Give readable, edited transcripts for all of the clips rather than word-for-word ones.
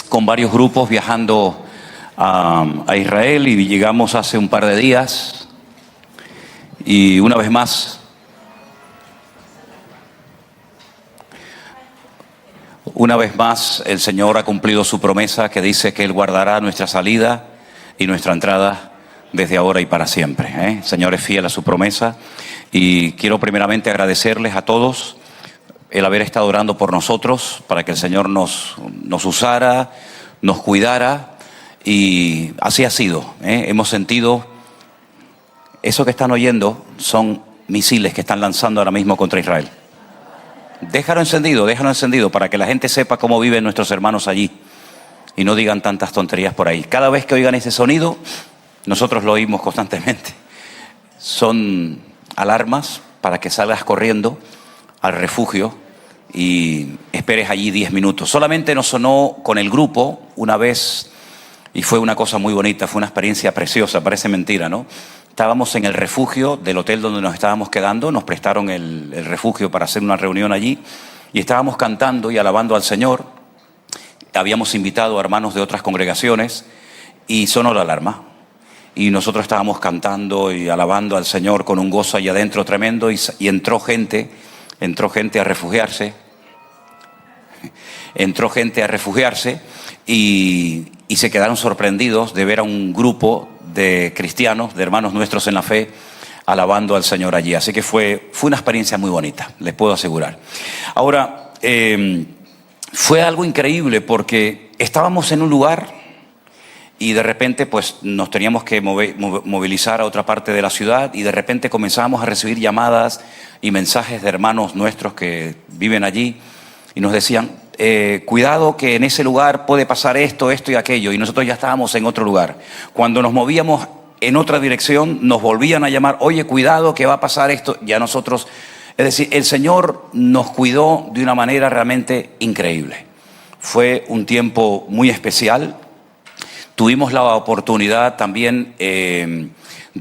con varios grupos viajando a Israel y llegamos hace un par de días y una vez más el Señor ha cumplido su promesa que dice que Él guardará nuestra salida y nuestra entrada desde ahora y para siempre. El Señor es fiel a su promesa y quiero primeramente agradecerles a todos el haber estado orando por nosotros para que el Señor nos usara, nos cuidara, y así ha sido. Hemos sentido, eso que están oyendo son misiles que están lanzando ahora mismo contra Israel. Déjalo encendido para que la gente sepa cómo viven nuestros hermanos allí y no digan tantas tonterías por ahí. Cada vez que oigan ese sonido, nosotros lo oímos constantemente. Son alarmas para que salgas corriendo al refugio y esperes allí 10 minutos. Solamente nos sonó con el grupo una vez y fue una cosa muy bonita, fue una experiencia preciosa, parece mentira, ¿no? Estábamos en el refugio del hotel donde nos estábamos quedando, nos prestaron el refugio para hacer una reunión allí y estábamos cantando y alabando al Señor. Habíamos invitado a hermanos de otras congregaciones y sonó la alarma. Y nosotros estábamos cantando y alabando al Señor con un gozo allá adentro tremendo y entró gente a refugiarse. Entró gente a refugiarse y se quedaron sorprendidos de ver a un grupo de cristianos, de hermanos nuestros en la fe, alabando al Señor allí. Así que fue una experiencia muy bonita, les puedo asegurar. Ahora, fue algo increíble porque estábamos en un lugar y de repente pues nos teníamos que movilizar a otra parte de la ciudad y de repente comenzábamos a recibir llamadas y mensajes de hermanos nuestros que viven allí y nos decían, cuidado que en ese lugar puede pasar esto y aquello, y nosotros ya estábamos en otro lugar. Cuando nos movíamos en otra dirección nos volvían a llamar, oye, cuidado que va a pasar esto, ya nosotros, es decir, el Señor nos cuidó de una manera realmente increíble. Fue un tiempo muy especial. Tuvimos la oportunidad también de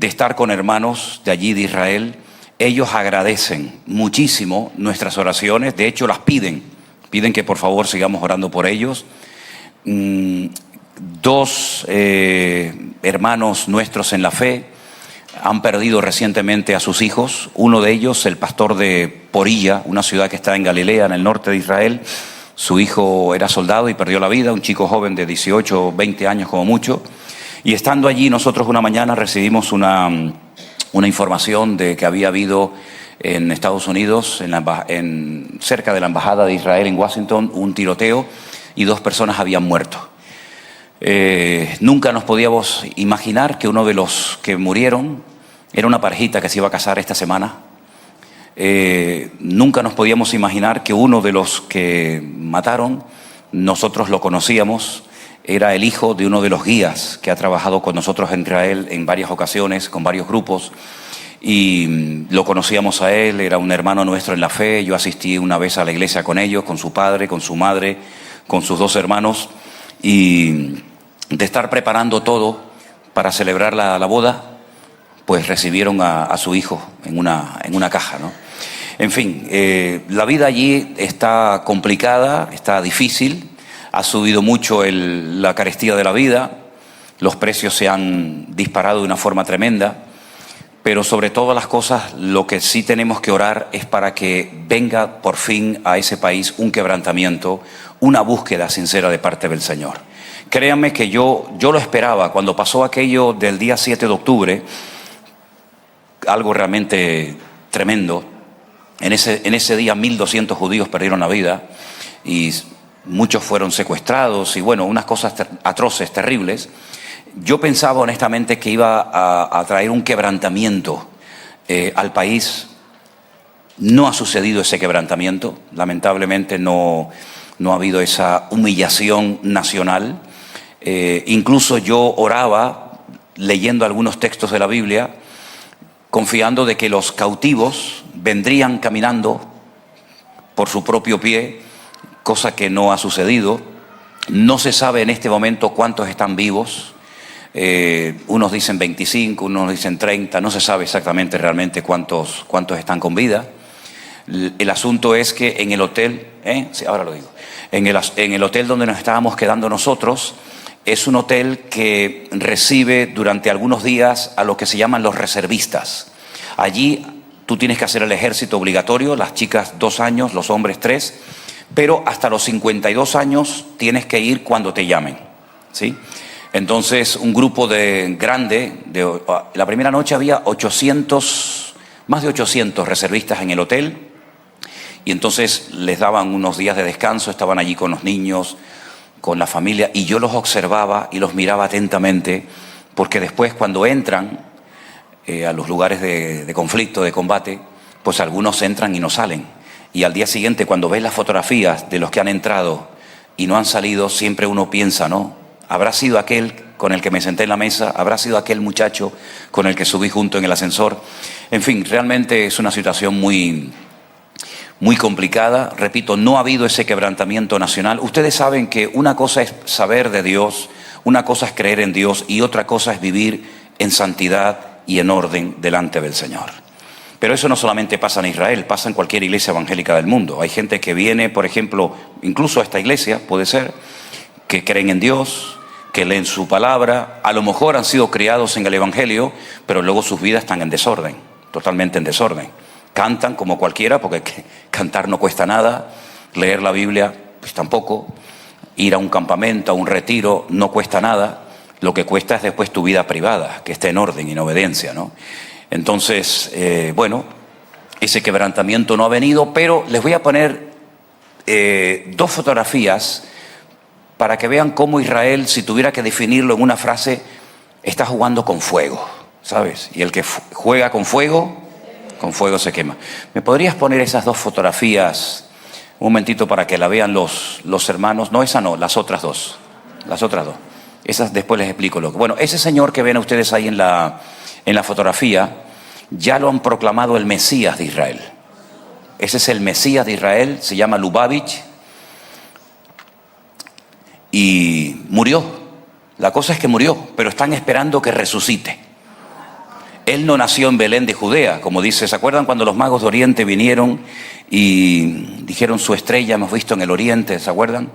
estar con hermanos de allí de Israel. Ellos agradecen muchísimo nuestras oraciones, de hecho las piden que por favor sigamos orando por ellos. Dos hermanos nuestros en la fe han perdido recientemente a sus hijos. Uno de ellos, el pastor de Porilla, una ciudad que está en Galilea, en el norte de Israel. Su hijo era soldado y perdió la vida, un chico joven de 18 o 20 años como mucho. Y estando allí nosotros una mañana recibimos una información de que había habido en Estados Unidos, cerca de la embajada de Israel en Washington, un tiroteo y 2 personas habían muerto. Nunca nos podíamos imaginar que uno de los que murieron era una parejita que se iba a casar esta semana. Nunca nos podíamos imaginar que uno de los que mataron, nosotros lo conocíamos, era el hijo de uno de los guías que ha trabajado con nosotros en Israel en varias ocasiones, con varios grupos. Y lo conocíamos a él, era un hermano nuestro en la fe. Yo asistí una vez a la iglesia con ellos, con su padre, con su madre, con sus 2 hermanos. Y de estar preparando todo para celebrar la boda, pues recibieron a su hijo en una caja, ¿no? En fin, la vida allí está complicada, está difícil. Ha subido mucho la carestía de la vida. Los precios se han disparado de una forma tremenda. Pero sobre todas las cosas, lo que sí tenemos que orar es para que venga por fin a ese país un quebrantamiento, una búsqueda sincera de parte del Señor. Créanme que yo lo esperaba. Cuando pasó aquello del día 7 de octubre, algo realmente tremendo, en ese día 1.200 judíos perdieron la vida y muchos fueron secuestrados y bueno, unas cosas atroces, terribles. Yo pensaba honestamente que iba a traer un quebrantamiento al país. No ha sucedido ese quebrantamiento. Lamentablemente no ha habido esa humillación nacional. Incluso yo oraba leyendo algunos textos de la Biblia, confiando de que los cautivos vendrían caminando por su propio pie, cosa que no ha sucedido. No se sabe en este momento cuántos están vivos. Unos dicen 25, unos dicen 30, no se sabe exactamente realmente cuántos están con vida. El asunto es que en el hotel, sí, ahora lo digo, en el hotel donde nos estábamos quedando nosotros, es un hotel que recibe durante algunos días a lo que se llaman los reservistas. Allí tú tienes que hacer el ejército obligatorio, las chicas 2 años, los hombres 3, pero hasta los 52 años tienes que ir cuando te llamen, ¿sí? Entonces, un grupo la primera noche había más de 800 reservistas en el hotel, y entonces les daban unos días de descanso, estaban allí con los niños, con la familia, y yo los observaba y los miraba atentamente, porque después cuando entran a los lugares de conflicto, de combate, pues algunos entran y no salen. Y al día siguiente, cuando ves las fotografías de los que han entrado y no han salido, siempre uno piensa, ¿no? ¿Habrá sido aquel con el que me senté en la mesa? ¿Habrá sido aquel muchacho con el que subí junto en el ascensor? En fin, realmente es una situación muy complicada. Repito, no ha habido ese quebrantamiento nacional. Ustedes saben que una cosa es saber de Dios, una cosa es creer en Dios y otra cosa es vivir en santidad y en orden delante del Señor. Pero eso no solamente pasa en Israel, pasa en cualquier iglesia evangélica del mundo. Hay gente que viene, por ejemplo, incluso a esta iglesia, puede ser, que creen en Dios, que leen su palabra, a lo mejor han sido criados en el Evangelio, pero luego sus vidas están en desorden, totalmente en desorden. Cantan como cualquiera, porque cantar no cuesta nada, leer la Biblia pues tampoco, ir a un campamento, a un retiro, no cuesta nada, lo que cuesta es después tu vida privada, que esté en orden y en obediencia, ¿no? Entonces, ese quebrantamiento no ha venido, pero les voy a poner 2 fotografías para que vean cómo Israel, si tuviera que definirlo en una frase, está jugando con fuego, ¿sabes? Y el que juega con fuego se quema. ¿Me podrías poner esas 2 fotografías un momentito para que la vean los hermanos? No, esa no, las otras dos. Las otras 2. Esas después les explico lo que... Bueno, ese señor que ven ustedes ahí en la fotografía, ya lo han proclamado el Mesías de Israel. Ese es el Mesías de Israel, se llama Lubavitch, y murió. La cosa es que murió, pero están esperando que resucite. Él no nació en Belén de Judea, como dice, ¿se acuerdan cuando los magos de Oriente vinieron y dijeron su estrella hemos visto en el Oriente? ¿Se acuerdan?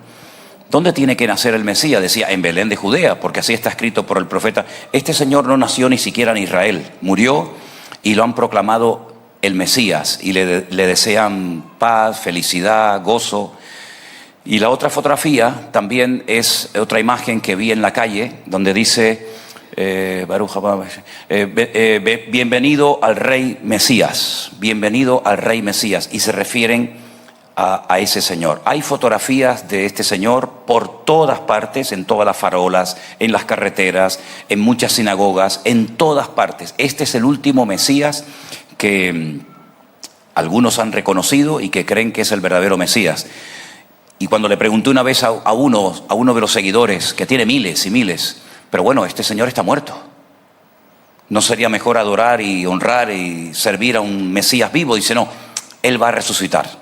¿Dónde tiene que nacer el Mesías? Decía, en Belén de Judea, porque así está escrito por el profeta. Este señor no nació ni siquiera en Israel, murió y lo han proclamado el Mesías y le desean paz, felicidad, gozo. Y la otra fotografía también es otra imagen que vi en la calle, donde dice, bienvenido al Rey Mesías, bienvenido al Rey Mesías, y se refieren a ese señor. Hay fotografías de este señor por todas partes, en todas las farolas, en las carreteras, en muchas sinagogas, en todas partes. Este es el último Mesías que algunos han reconocido y que creen que es el verdadero Mesías. Y cuando le pregunté una vez a uno de los seguidores, que tiene miles y miles, pero bueno, este señor está muerto, ¿no sería mejor adorar y honrar y servir a un Mesías vivo? Dice, no, él va a resucitar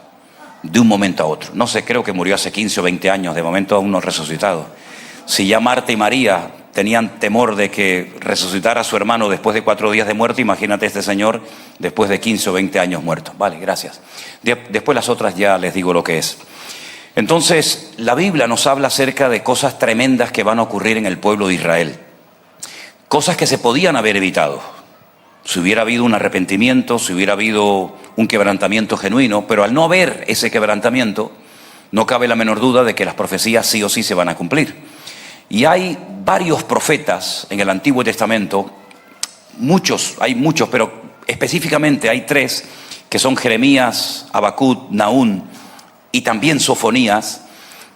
de un momento a otro. No sé, creo que murió hace 15 o 20 años, de momento aún no ha resucitado. Si ya Marta y María tenían temor de que resucitara a su hermano después de 4 días de muerte, imagínate este señor después de 15 o 20 años muerto. Vale, gracias. Después las otras ya les digo lo que es. Entonces, la Biblia nos habla acerca de cosas tremendas que van a ocurrir en el pueblo de Israel. Cosas que se podían haber evitado. Si hubiera habido un arrepentimiento, si hubiera habido un quebrantamiento genuino, pero al no haber ese quebrantamiento, no cabe la menor duda de que las profecías sí o sí se van a cumplir. Y hay varios profetas en el Antiguo Testamento, hay muchos, pero específicamente hay 3, que son Jeremías, Habacuc, Nahum y también Sofonías,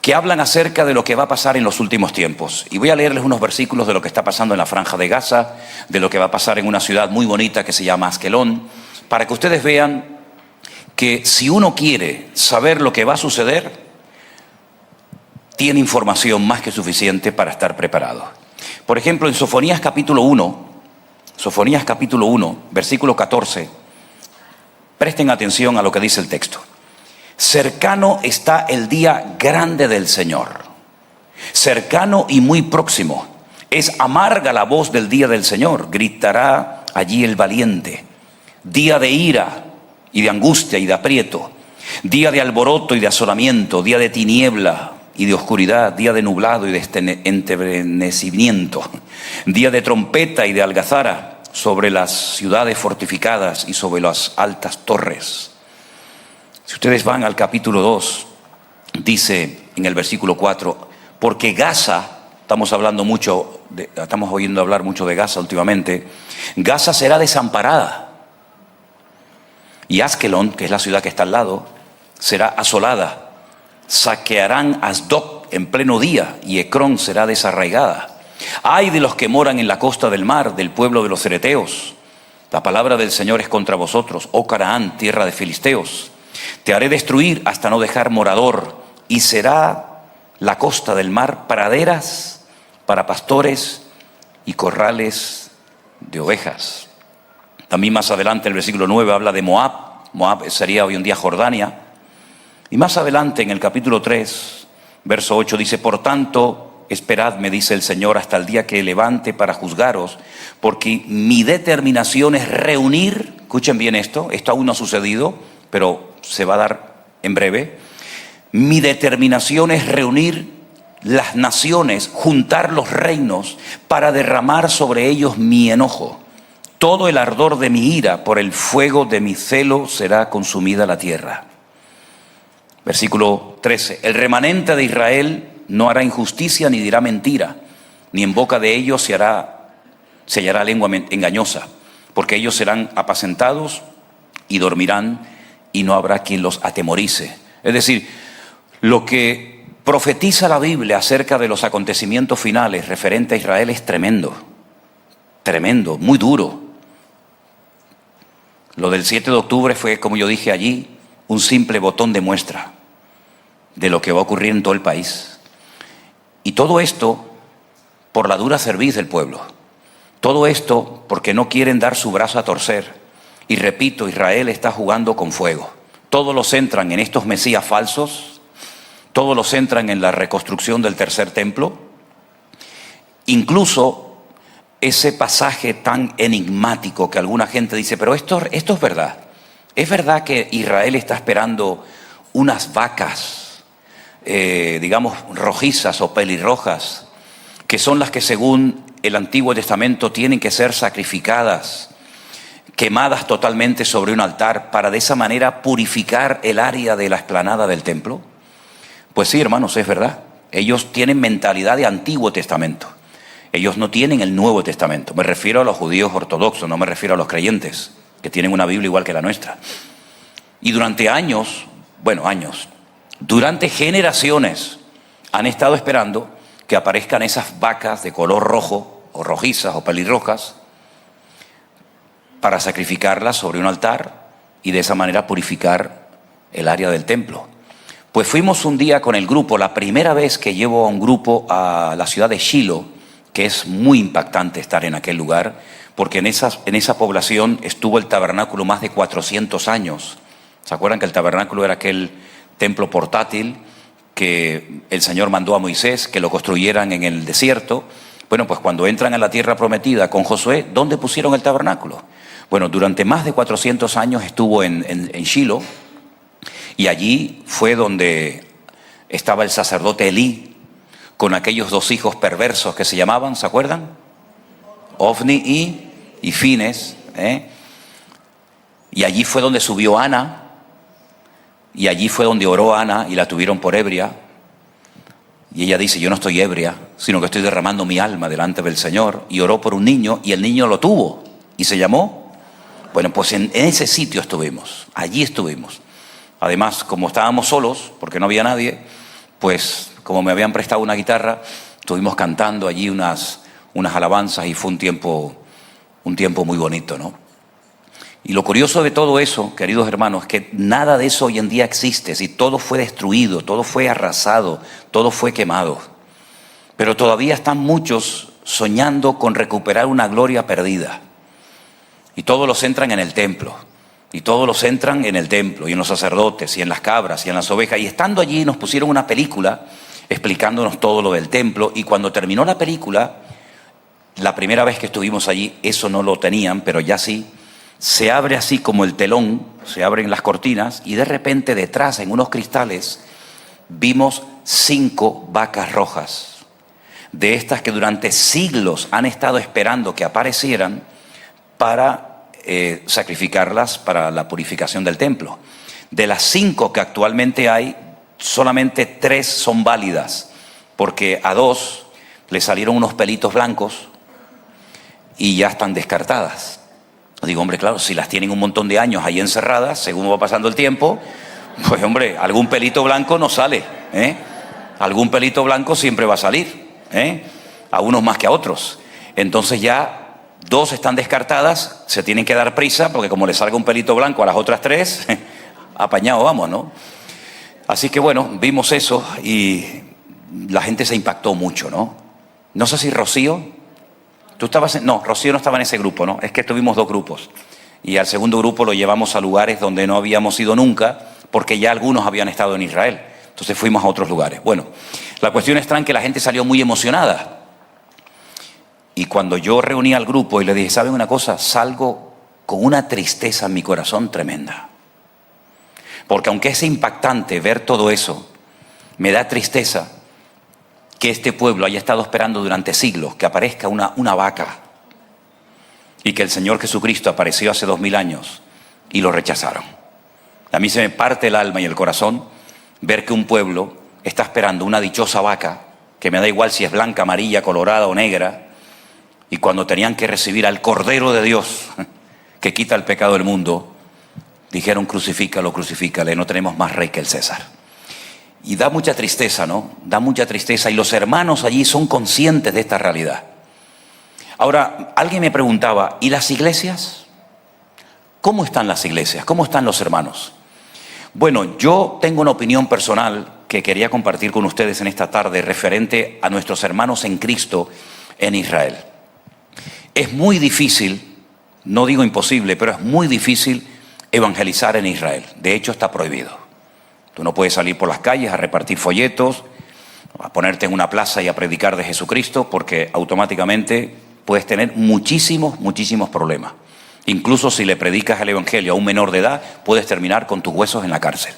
que hablan acerca de lo que va a pasar en los últimos tiempos. Y voy a leerles unos versículos de lo que está pasando en la Franja de Gaza, de lo que va a pasar en una ciudad muy bonita que se llama Askelón, para que ustedes vean que si uno quiere saber lo que va a suceder, tiene información más que suficiente para estar preparado. Por ejemplo, en Sofonías capítulo 1, versículo 14, presten atención a lo que dice el texto. Cercano está el día grande del Señor, cercano y muy próximo. Es amarga la voz del día del Señor, gritará allí el valiente. Día de ira y de angustia y de aprieto, día de alboroto y de asolamiento, día de tiniebla y de oscuridad, día de nublado y de enternecimiento, día de trompeta y de algazara sobre las ciudades fortificadas y sobre las altas torres. Si ustedes van al capítulo 2, dice en el versículo 4, porque Gaza, estamos oyendo hablar mucho de Gaza últimamente, Gaza será desamparada y Askelón, que es la ciudad que está al lado, será asolada. Saquearán Asdod en pleno día y Ecrón será desarraigada. Ay de los que moran en la costa del mar, del pueblo de los cereteos. La palabra del Señor es contra vosotros, oh Canaán, tierra de filisteos. Te haré destruir hasta no dejar morador, y será la costa del mar praderas para pastores y corrales de ovejas. También más adelante el versículo 9 habla de Moab. Moab sería hoy en día Jordania. Y más adelante en el capítulo 3, verso 8 dice, por tanto, esperad, me dice el Señor, hasta el día que levante para juzgaros, porque mi determinación es reunir, escuchen bien esto aún no ha sucedido, pero se va a dar en breve. Mi determinación es reunir las naciones, juntar los reinos para derramar sobre ellos mi enojo. Todo el ardor de mi ira, por el fuego de mi celo será consumida la tierra. Versículo 13. El remanente de Israel no hará injusticia ni dirá mentira, ni en boca de ellos se hallará lengua engañosa, porque ellos serán apacentados y dormirán y no habrá quien los atemorice. Es decir, lo que profetiza la Biblia acerca de los acontecimientos finales referente a Israel es tremendo, tremendo, muy duro. Lo del 7 de octubre fue, como yo dije allí, un simple botón de muestra de lo que va a ocurrir en todo el país. Y todo esto por la dura cerviz del pueblo. Todo esto porque no quieren dar su brazo a torcer. Y repito, Israel está jugando con fuego. Todos los centran en estos mesías falsos, todos los centran en la reconstrucción del tercer templo, incluso ese pasaje tan enigmático que alguna gente dice, pero esto es verdad. Es verdad que Israel está esperando unas vacas, digamos, rojizas o pelirrojas, que son las que según el Antiguo Testamento tienen que ser sacrificadas, quemadas totalmente sobre un altar, para de esa manera purificar el área de la explanada del templo. Pues sí, hermanos, es verdad. Ellos tienen mentalidad de Antiguo Testamento. Ellos no tienen el Nuevo Testamento. Me refiero a los judíos ortodoxos, no me refiero a los creyentes, que tienen una Biblia igual que la nuestra. Y durante durante generaciones han estado esperando que aparezcan esas vacas de color rojo, o rojizas, o pelirrojas, para sacrificarlas sobre un altar y de esa manera purificar el área del templo. Pues fuimos un día con el grupo, la primera vez que llevo a un grupo a la ciudad de Shiloh, que es muy impactante estar en aquel lugar, porque en esa población estuvo el tabernáculo más de 400 años. ¿Se acuerdan que el tabernáculo era aquel templo portátil que el Señor mandó a Moisés que lo construyeran en el desierto? Bueno, pues cuando entran a la tierra prometida con Josué, ¿dónde pusieron el tabernáculo? Bueno, durante más de 400 años estuvo en Shiloh, y allí fue donde estaba el sacerdote Elí, con aquellos dos hijos perversos que se llamaban, ¿se acuerdan? Ofni y Fines. Y allí fue donde subió Ana, y allí fue donde oró Ana y la tuvieron por ebria. Y ella dice, yo no estoy ebria, sino que estoy derramando mi alma delante del Señor. Y oró por un niño y el niño lo tuvo y se llamó. Bueno, pues en ese sitio estuvimos, allí estuvimos. Además, como estábamos solos, porque no había nadie, pues como me habían prestado una guitarra, estuvimos cantando allí unas alabanzas y fue un tiempo muy bonito, ¿no? Y lo curioso de todo eso, queridos hermanos, es que nada de eso hoy en día existe. Si todo fue destruido, todo fue arrasado, todo fue quemado. Pero todavía están muchos soñando con recuperar una gloria perdida. Y todos los centran en el templo. Y todos los centran en el templo, y en los sacerdotes, y en las cabras, y en las ovejas. Y estando allí nos pusieron una película explicándonos todo lo del templo. Y cuando terminó la película, la primera vez que estuvimos allí, eso no lo tenían, pero ya sí, se abre así como el telón se abren las cortinas y de repente detrás, en unos cristales, vimos 5 vacas rojas, de estas que durante siglos han estado esperando que aparecieran para sacrificarlas para la purificación del templo. De las 5 que actualmente hay, solamente 3 son válidas, porque a 2 le salieron unos pelitos blancos y ya están descartadas. Digo, hombre, claro, si las tienen un montón de años ahí encerradas, según va pasando el tiempo, pues hombre, algún pelito blanco no sale, ¿eh? Algún pelito blanco siempre va a salir, ¿eh? A unos más que a otros. Entonces ya 2 están descartadas, se tienen que dar prisa, porque como le salga un pelito blanco a las otras 3, apañado vamos, ¿no? Así que bueno, vimos eso y la gente se impactó mucho, ¿no? No sé si Rocío, tú estabas, no, Rocío no estaba en ese grupo, ¿no? Es que tuvimos 2 grupos y al segundo grupo lo llevamos a lugares donde no habíamos ido nunca, porque ya algunos habían estado en Israel. Entonces fuimos a otros lugares. Bueno, la cuestión está en que la gente salió muy emocionada. Y cuando yo reuní al grupo y le dije, ¿saben una cosa? Salgo con una tristeza en mi corazón tremenda. Porque aunque es impactante ver todo eso, me da tristeza que este pueblo haya estado esperando durante siglos que aparezca una vaca y que el Señor Jesucristo apareció hace 2000 años y lo rechazaron. A mí se me parte el alma y el corazón ver que un pueblo está esperando una dichosa vaca, que me da igual si es blanca, amarilla, colorada o negra, y cuando tenían que recibir al Cordero de Dios que quita el pecado del mundo, dijeron crucifícalo, crucifícale, no tenemos más rey que el César. Y da mucha tristeza, ¿no? Da mucha tristeza, y los hermanos allí son conscientes de esta realidad. Ahora, alguien me preguntaba, ¿y las iglesias? ¿Cómo están las iglesias? ¿Cómo están los hermanos? Bueno, yo tengo una opinión personal que quería compartir con ustedes en esta tarde referente a nuestros hermanos en Cristo en Israel. Es muy difícil, no digo imposible, pero es muy difícil evangelizar en Israel. De hecho, está prohibido. Tú no puedes salir por las calles a repartir folletos, a ponerte en una plaza y a predicar de Jesucristo, porque automáticamente puedes tener muchísimos problemas. Incluso si le predicas el evangelio a un menor de edad, puedes terminar con tus huesos en la cárcel.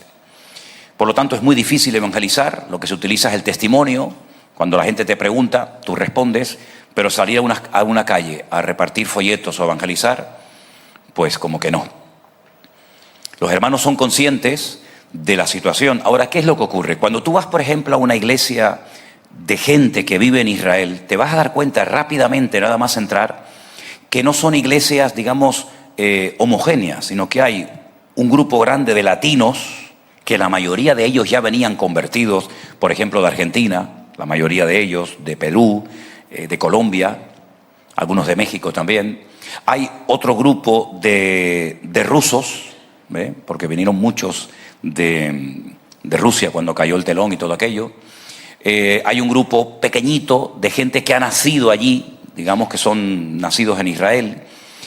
Por lo tanto, es muy difícil evangelizar. Lo que se utiliza es el testimonio. Cuando la gente te pregunta, tú respondes, pero salir a una calle a repartir folletos o evangelizar, pues como que no. Los hermanos son conscientes de la situación. Ahora, ¿qué es lo que ocurre? Cuando tú vas, por ejemplo, a una iglesia de gente que vive en Israel, te vas a dar cuenta rápidamente, nada más entrar, que no son iglesias, digamos, homogéneas, sino que hay un grupo grande de latinos, que la mayoría de ellos ya venían convertidos, por ejemplo, de Argentina, la mayoría de ellos, de Perú, de Colombia, algunos de México también. Hay otro grupo de rusos, ¿ve? Porque vinieron muchos de Rusia cuando cayó el telón y todo aquello. Hay un grupo pequeñito de gente que ha nacido allí, digamos que son nacidos en Israel,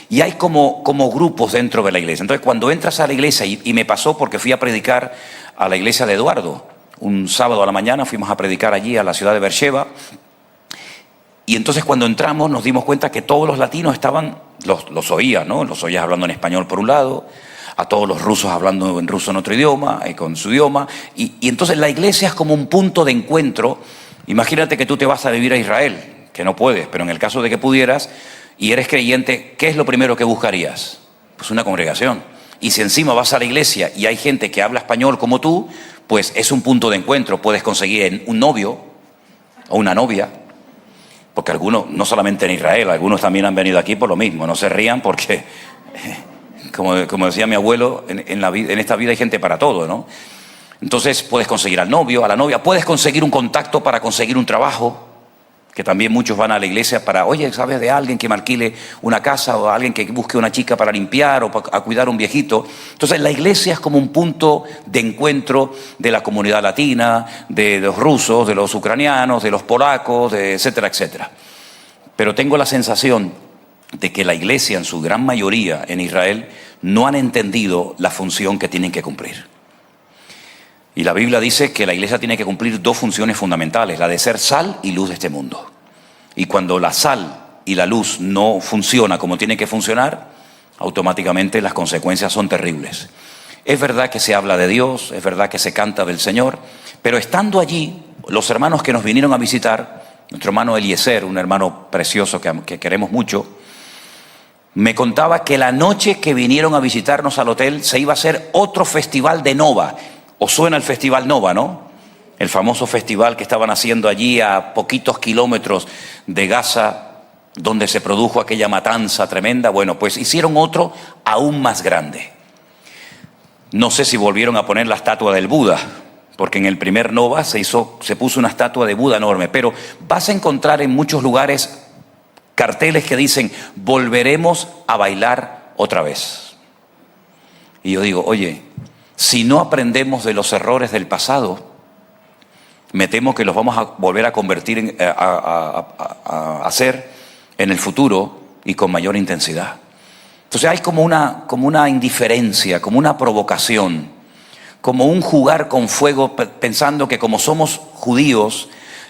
y hay como grupos dentro de la iglesia. Entonces, cuando entras a la iglesia, y me pasó porque fui a predicar a la iglesia de Eduardo, un sábado a la mañana fuimos a predicar allí a la ciudad de Beersheba, y entonces cuando entramos nos dimos cuenta que todos los latinos estaban, los oías, ¿no? Los oías hablando en español por un lado, a todos los rusos hablando en ruso en otro idioma, con su idioma, y entonces la iglesia es como un punto de encuentro. Imagínate que tú te vas a vivir a Israel, que no puedes, pero en el caso de que pudieras y eres creyente, ¿qué es lo primero que buscarías? Pues una congregación. Y si encima vas a la iglesia y hay gente que habla español como tú, pues es un punto de encuentro. Puedes conseguir un novio o una novia, porque algunos, no solamente en Israel, algunos también han venido aquí por lo mismo. No se rían porque, como decía mi abuelo, en esta vida hay gente para todo, ¿no? Entonces puedes conseguir al novio, a la novia, puedes conseguir un contacto para conseguir un trabajo, que también muchos van a la iglesia para, oye, ¿sabes de alguien que me alquile una casa o alguien que busque una chica para limpiar o a cuidar a un viejito? Entonces la iglesia es como un punto de encuentro de la comunidad latina, de los rusos, de los ucranianos, de los polacos, etcétera, etcétera. Pero tengo la sensación de que la iglesia en su gran mayoría en Israel no han entendido la función que tienen que cumplir. Y la Biblia dice que la iglesia tiene que cumplir 2 funciones fundamentales, la de ser sal y luz de este mundo. Y cuando la sal y la luz no funciona como tiene que funcionar, automáticamente las consecuencias son terribles. Es verdad que se habla de Dios, es verdad que se canta del Señor, pero estando allí, los hermanos que nos vinieron a visitar, nuestro hermano Eliezer, un hermano precioso que queremos mucho, me contaba que la noche que vinieron a visitarnos al hotel se iba a hacer otro festival de Nova. ¿Os suena el Festival Nova, no? El famoso festival que estaban haciendo allí a poquitos kilómetros de Gaza, donde se produjo aquella matanza tremenda. Bueno, pues hicieron otro aún más grande. No sé si volvieron a poner la estatua del Buda, porque en el primer Nova se puso una estatua de Buda enorme, pero vas a encontrar en muchos lugares carteles que dicen: volveremos a bailar otra vez. Y yo digo, oye, si no aprendemos de los errores del pasado, me temo que los vamos a volver a convertir a hacer en el futuro y con mayor intensidad. Entonces hay como una indiferencia, como una provocación, como un jugar con fuego, pensando que como somos judíos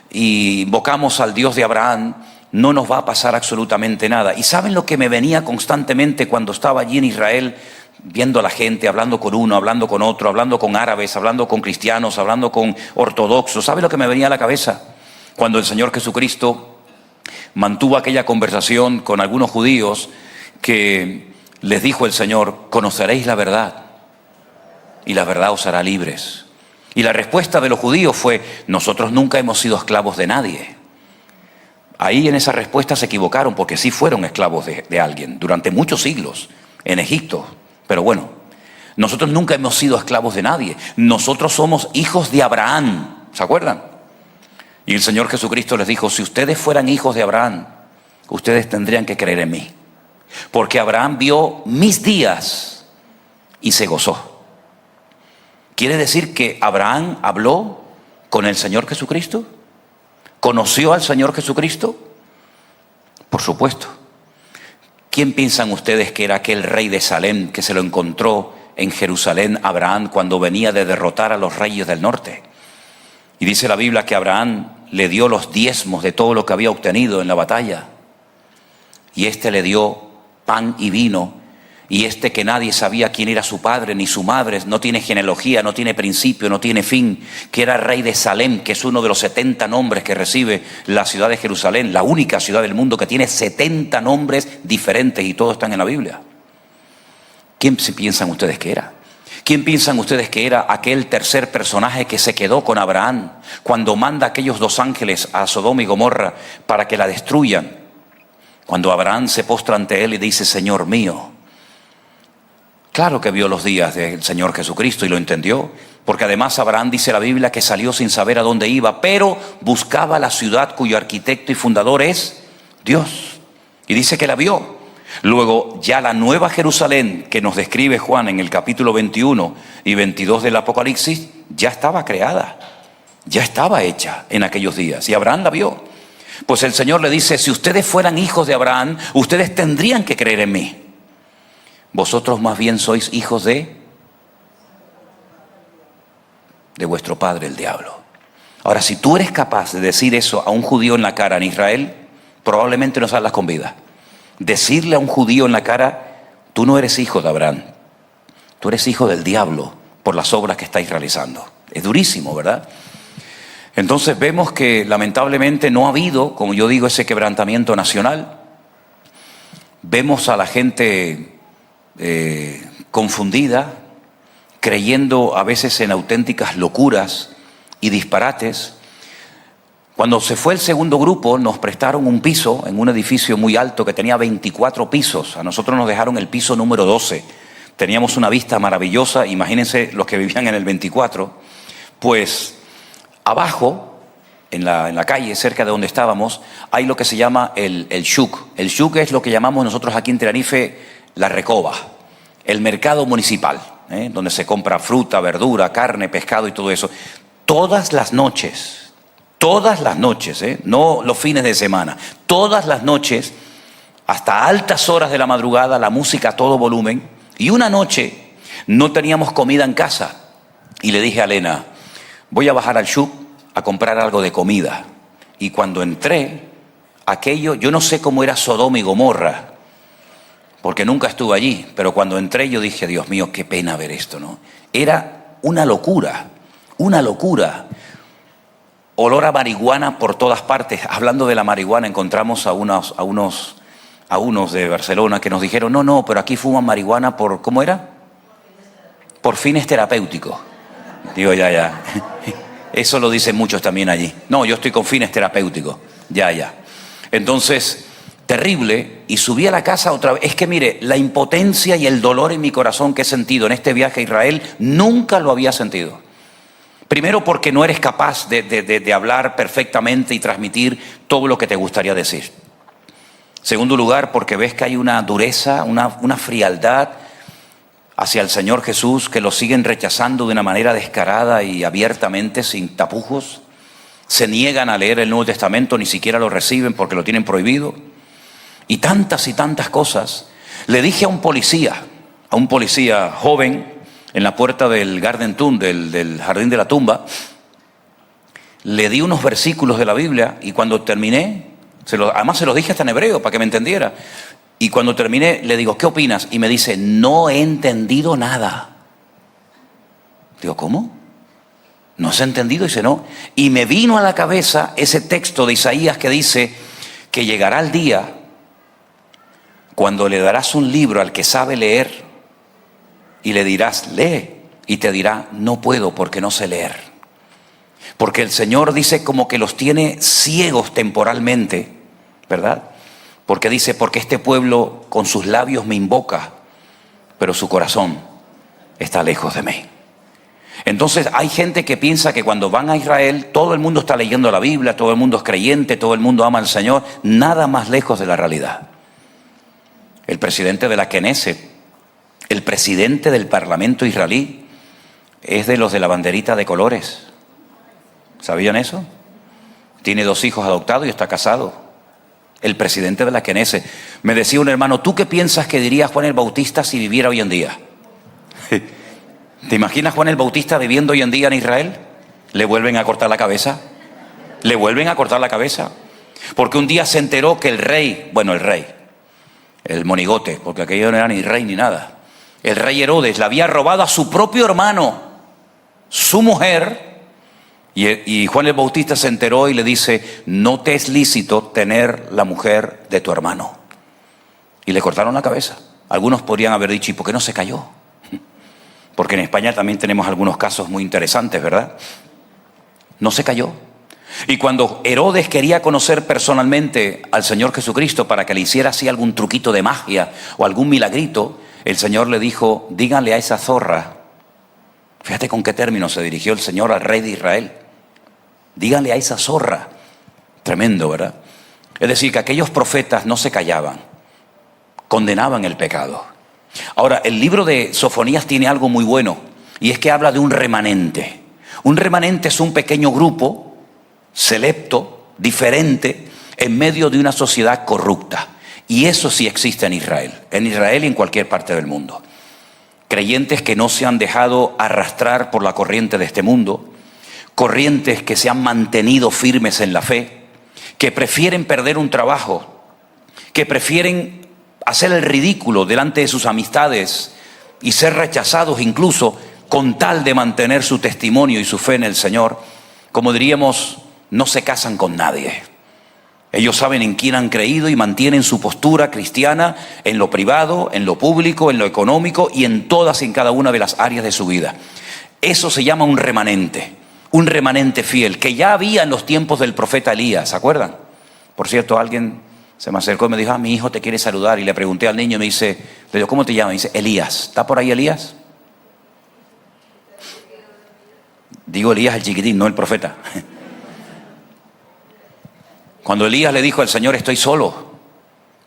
y invocamos al Dios de Abraham, no nos va a pasar absolutamente nada. ¿Y saben lo que me venía constantemente cuando estaba allí en Israel, viendo a la gente, hablando con uno, hablando con otro, hablando con árabes, hablando con cristianos, hablando con ortodoxos? ¿Sabe lo que me venía a la cabeza? Cuando el Señor Jesucristo mantuvo aquella conversación con algunos judíos, que les dijo el Señor: conoceréis la verdad y la verdad os hará libres. Y la respuesta de los judíos fue: nosotros nunca hemos sido esclavos de nadie. Ahí en esa respuesta se equivocaron, porque sí fueron esclavos de alguien durante muchos siglos en Egipto. Pero bueno, nosotros nunca hemos sido esclavos de nadie. Nosotros somos hijos de Abraham. ¿Se acuerdan? Y el Señor Jesucristo les dijo: si ustedes fueran hijos de Abraham, ustedes tendrían que creer en mí. Porque Abraham vio mis días y se gozó. ¿Quiere decir que Abraham habló con el Señor Jesucristo? ¿Conoció al Señor Jesucristo? Por supuesto. ¿Quién piensan ustedes que era aquel rey de Salem que se lo encontró en Jerusalén Abraham cuando venía de derrotar a los reyes del norte? Y dice la Biblia que Abraham le dio los diezmos de todo lo que había obtenido en la batalla. Y éste le dio pan y vino. Y este, que nadie sabía quién era su padre ni su madre, no tiene genealogía, no tiene principio, no tiene fin, que era rey de Salem, que es uno de los 70 nombres que recibe la ciudad de Jerusalén, la única ciudad del mundo que tiene 70 nombres diferentes, y todos están en la Biblia. ¿Quién se piensan ustedes que era? ¿Quién piensan ustedes que era aquel tercer personaje que se quedó con Abraham cuando manda a aquellos 2 ángeles a Sodoma y Gomorra para que la destruyan? Cuando Abraham se postra ante él y dice: Señor mío. Claro que vio los días del Señor Jesucristo y lo entendió, porque además Abraham, dice la Biblia, que salió sin saber a dónde iba, pero buscaba la ciudad cuyo arquitecto y fundador es Dios. Y dice que la vio. Luego ya la nueva Jerusalén que nos describe Juan en el capítulo 21 y 22 del Apocalipsis ya estaba creada, ya estaba hecha en aquellos días, y Abraham la vio. Pues el Señor le dice: si ustedes fueran hijos de Abraham, ustedes tendrían que creer en mí. Vosotros más bien sois hijos de vuestro padre el diablo. Ahora, si tú eres capaz de decir eso a un judío en la cara en Israel, probablemente no salgas con vida. Decirle a un judío en la cara: tú no eres hijo de Abraham, tú eres hijo del diablo por las obras que estáis realizando. Es durísimo, ¿verdad? Entonces vemos que lamentablemente no ha habido, como yo digo, ese quebrantamiento nacional. Vemos a la gente confundida, creyendo a veces en auténticas locuras y disparates. Cuando se fue el segundo grupo, nos prestaron un piso en un edificio muy alto que tenía 24 pisos. A nosotros nos dejaron el piso número 12. Teníamos una vista maravillosa. Imagínense los que vivían en el 24. Pues abajo, en la calle, cerca de donde estábamos, hay lo que se llama el shuk. El shuk es lo que llamamos nosotros aquí en Tenerife la recoba, el mercado municipal, donde se compra fruta, verdura, carne, pescado y todo eso. Todas las noches, no los fines de semana, todas las noches, hasta altas horas de la madrugada, la música a todo volumen. Y una noche no teníamos comida en casa y le dije a Elena: voy a bajar al shuk a comprar algo de comida. Y cuando entré, aquello, yo no sé cómo era Sodoma y Gomorra, porque nunca estuve allí, pero cuando entré yo dije, Dios mío, qué pena ver esto, ¿no? Era una locura, una locura. Olor a marihuana por todas partes. Hablando de la marihuana, encontramos a unos de Barcelona que nos dijeron, no, pero aquí fuman marihuana por, ¿cómo era? Por fines terapéuticos. Digo, ya. Eso lo dicen muchos también allí. No, yo estoy con fines terapéuticos. Ya. Entonces, terrible, y subí a la casa otra vez. Es que mire, la impotencia y el dolor en mi corazón que he sentido en este viaje a Israel, nunca lo había sentido. Primero porque no eres capaz de hablar perfectamente y transmitir todo lo que te gustaría decir. Segundo lugar, porque ves que hay una dureza, una frialdad hacia el Señor Jesús, que lo siguen rechazando de una manera descarada y abiertamente, sin tapujos. Se niegan a leer el Nuevo Testamento, ni siquiera lo reciben porque lo tienen prohibido. Y tantas cosas. Le dije a un policía joven, en la puerta del Garden Tomb, del Jardín de la Tumba, le di unos versículos de la Biblia y cuando terminé, además se los dije hasta en hebreo para que me entendiera, y cuando terminé le digo, ¿qué opinas? Y me dice, no he entendido nada. Digo, ¿cómo? ¿No has entendido? Y dice, no. Y me vino a la cabeza ese texto de Isaías que dice que llegará el día cuando le darás un libro al que sabe leer y le dirás, lee, y te dirá, no puedo porque no sé leer. Porque el Señor dice como que los tiene ciegos temporalmente, ¿verdad? Porque dice, porque este pueblo con sus labios me invoca, pero su corazón está lejos de mí. Entonces hay gente que piensa que cuando van a Israel, todo el mundo está leyendo la Biblia, todo el mundo es creyente, todo el mundo ama al Señor, nada más lejos de la realidad. El presidente de la Knesset, el presidente del Parlamento israelí, es de los de la banderita de colores. ¿Sabían eso? Tiene 2 hijos adoptados y está casado. El presidente de la Knesset. Me decía un hermano, ¿tú qué piensas que diría Juan el Bautista si viviera hoy en día? ¿Te imaginas Juan el Bautista viviendo hoy en día en Israel? ¿Le vuelven a cortar la cabeza? ¿Le vuelven a cortar la cabeza? Porque un día se enteró que el rey, el monigote, porque aquello no era ni rey ni nada, el rey Herodes le había robado a su propio hermano, su mujer, y Juan el Bautista se enteró y le dice, no te es lícito tener la mujer de tu hermano. Y le cortaron la cabeza. Algunos podrían haber dicho, ¿y por qué no se cayó? Porque en España también tenemos algunos casos muy interesantes, ¿verdad? No se cayó. Y cuando Herodes quería conocer personalmente al Señor Jesucristo para que le hiciera así algún truquito de magia o algún milagrito, el Señor le dijo, díganle a esa zorra. Fíjate con qué término se dirigió el Señor al rey de Israel. Díganle a esa zorra. Tremendo, ¿verdad? Es decir, que aquellos profetas no se callaban, condenaban el pecado. Ahora, el libro de Sofonías tiene algo muy bueno, y es que habla de un remanente. Un remanente es un pequeño grupo, selecto, diferente, en medio de una sociedad corrupta. Y eso sí existe en Israel y en cualquier parte del mundo. Creyentes que no se han dejado arrastrar por la corriente de este mundo, corrientes que se han mantenido firmes en la fe, que prefieren perder un trabajo, que prefieren hacer el ridículo delante de sus amistades y ser rechazados incluso con tal de mantener su testimonio y su fe en el Señor. Como diríamos, no se casan con nadie. Ellos saben en quién han creído y mantienen su postura cristiana en lo privado, en lo público, en lo económico y en todas y en cada una de las áreas de su vida. Eso se llama un remanente fiel, que ya había en los tiempos del profeta Elías, ¿se acuerdan? Por cierto, alguien se me acercó y me dijo, mi hijo te quiere saludar, y le pregunté al niño y me dice, le digo, ¿cómo te llamas? Me dice, Elías. ¿Está por ahí Elías? Digo Elías el chiquitín, no el profeta. Cuando Elías le dijo al Señor, estoy solo,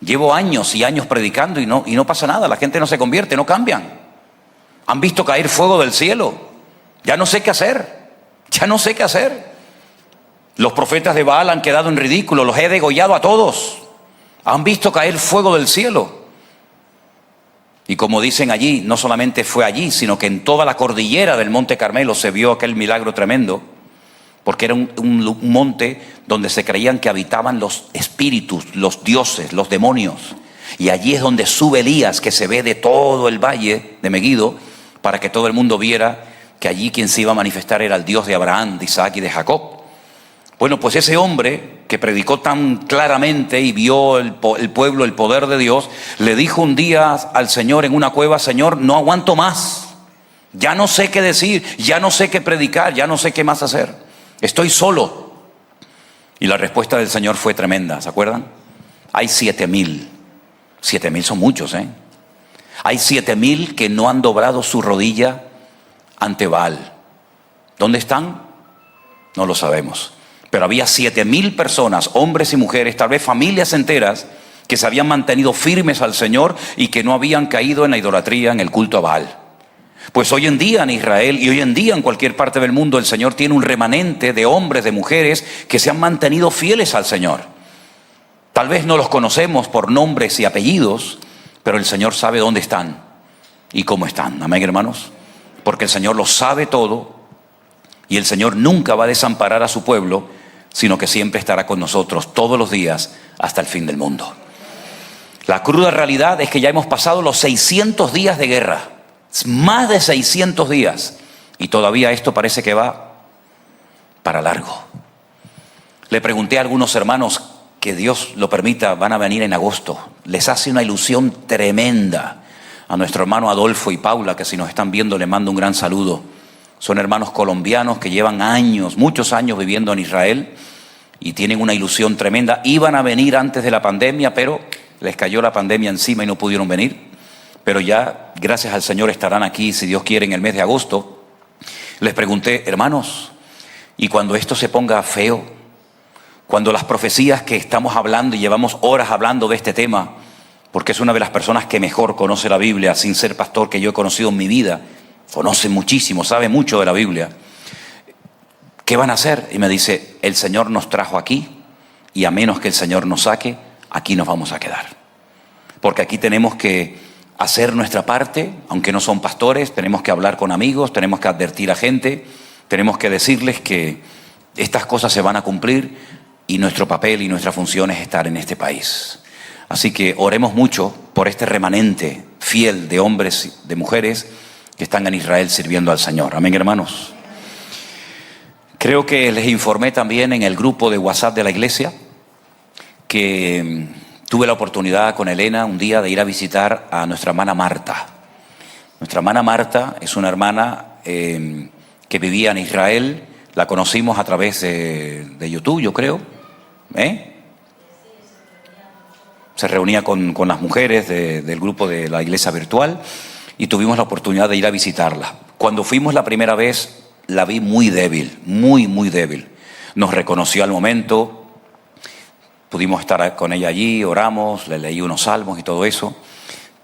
llevo años y años predicando y no pasa nada, la gente no se convierte, no cambian. Han visto caer fuego del cielo, ya no sé qué hacer. Los profetas de Baal han quedado en ridículo, los he degollado a todos. Han visto caer fuego del cielo. Y como dicen allí, no solamente fue allí, sino que en toda la cordillera del Monte Carmelo se vio aquel milagro tremendo, porque era un monte donde se creían que habitaban los espíritus, los dioses, los demonios. Y allí es donde sube Elías, que se ve de todo el valle de Megiddo, para que todo el mundo viera que allí quien se iba a manifestar era el Dios de Abraham, de Isaac y de Jacob. Bueno, pues ese hombre que predicó tan claramente y vio el pueblo, el poder de Dios, le dijo un día al Señor en una cueva: Señor, no aguanto más. Ya no sé qué decir, ya no sé qué predicar, ya no sé qué más hacer. Estoy solo. Y la respuesta del Señor fue tremenda, ¿se acuerdan? Hay 7,000. 7,000 son muchos, ¿eh? Hay 7,000 que no han dobrado su rodilla ante Baal. ¿Dónde están? No lo sabemos. Pero había 7,000 personas, hombres y mujeres, tal vez familias enteras, que se habían mantenido firmes al Señor y que no habían caído en la idolatría, en el culto a Baal. Pues hoy en día en Israel y hoy en día en cualquier parte del mundo, el Señor tiene un remanente de hombres, de mujeres que se han mantenido fieles al Señor. Tal vez no los conocemos por nombres y apellidos, pero el Señor sabe dónde están y cómo están. Amén, hermanos. Porque el Señor lo sabe todo y el Señor nunca va a desamparar a su pueblo, sino que siempre estará con nosotros todos los días hasta el fin del mundo. La cruda realidad es que ya hemos pasado los 600 días de guerra. Más de 600 días. Y todavía esto parece que va para largo. Le pregunté a algunos hermanos, que Dios lo permita, van a venir en agosto. Les hace una ilusión tremenda. A nuestro hermano Adolfo y Paula, que si nos están viendo, les mando un gran saludo. Son hermanos colombianos que llevan años, muchos años viviendo en Israel y tienen una ilusión tremenda. Iban a venir antes de la pandemia, pero les cayó la pandemia encima y no pudieron venir. Pero ya, gracias al Señor, estarán aquí, si Dios quiere, en el mes de agosto. Les pregunté: hermanos, ¿y cuando esto se ponga feo? Cuando las profecías que estamos hablando y llevamos horas hablando de este tema, porque es una de las personas que mejor conoce la Biblia, sin ser pastor, que yo he conocido en mi vida, conoce muchísimo, sabe mucho de la Biblia. ¿Qué van a hacer? Y me dice: el Señor nos trajo aquí y a menos que el Señor nos saque, aquí nos vamos a quedar. Porque aquí tenemos que hacer nuestra parte, aunque no son pastores, tenemos que hablar con amigos, tenemos que advertir a gente, tenemos que decirles que estas cosas se van a cumplir y nuestro papel y nuestra función es estar en este país. Así que oremos mucho por este remanente fiel de hombres, de mujeres que están en Israel sirviendo al Señor. Amén, hermanos. Creo que les informé también en el grupo de WhatsApp de la iglesia que tuve la oportunidad con Elena un día de ir a visitar a nuestra hermana Marta. Nuestra hermana Marta es una hermana que vivía en Israel. La conocimos a través de YouTube, yo creo. Se reunía con las mujeres del grupo de la iglesia virtual y tuvimos la oportunidad de ir a visitarla. Cuando fuimos la primera vez, la vi muy débil, muy, muy débil. Nos reconoció al momento. Pudimos estar con ella allí, oramos, le leí unos salmos y todo eso,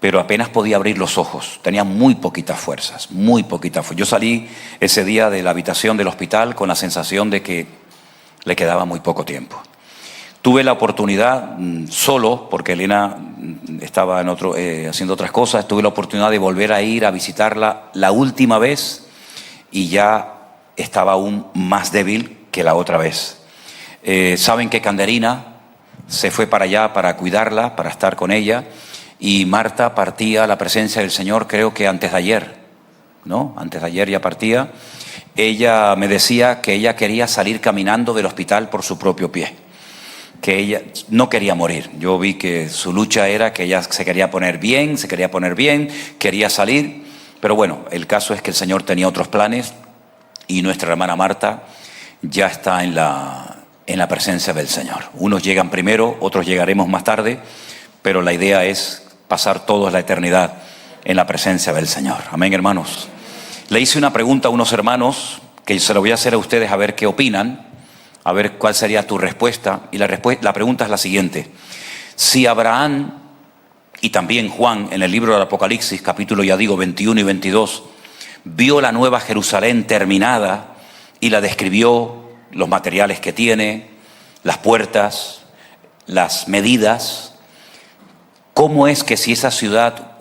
pero apenas podía abrir los ojos. Tenía muy poquitas fuerzas, muy poquitas fuerzas. Yo salí ese día de la habitación del hospital con la sensación de que le quedaba muy poco tiempo. Tuve la oportunidad, solo, porque Elena estaba haciendo otras cosas, tuve la oportunidad de volver a ir a visitarla la última vez y ya estaba aún más débil que la otra vez. Saben que Canderina se fue para allá para cuidarla, para estar con ella, y Marta partía a la presencia del Señor, creo que antes de ayer, ¿no? Antes de ayer ya partía. Ella me decía que ella quería salir caminando del hospital por su propio pie, que ella no quería morir. Yo vi que su lucha era que ella se quería poner bien, quería salir, pero bueno, el caso es que el Señor tenía otros planes y nuestra hermana Marta ya está en la presencia del Señor. Unos llegan primero, otros llegaremos más tarde, pero la idea es pasar toda la eternidad en la presencia del Señor. Amén, hermanos. Le hice una pregunta a unos hermanos, que se lo voy a hacer a ustedes a ver qué opinan, a ver cuál sería tu respuesta. Y la pregunta es la siguiente: si Abraham y también Juan, en el libro del Apocalipsis, capítulo 21 y 22, vio la nueva Jerusalén terminada y la describió, los materiales que tiene, las puertas, las medidas, ¿cómo es que si esa ciudad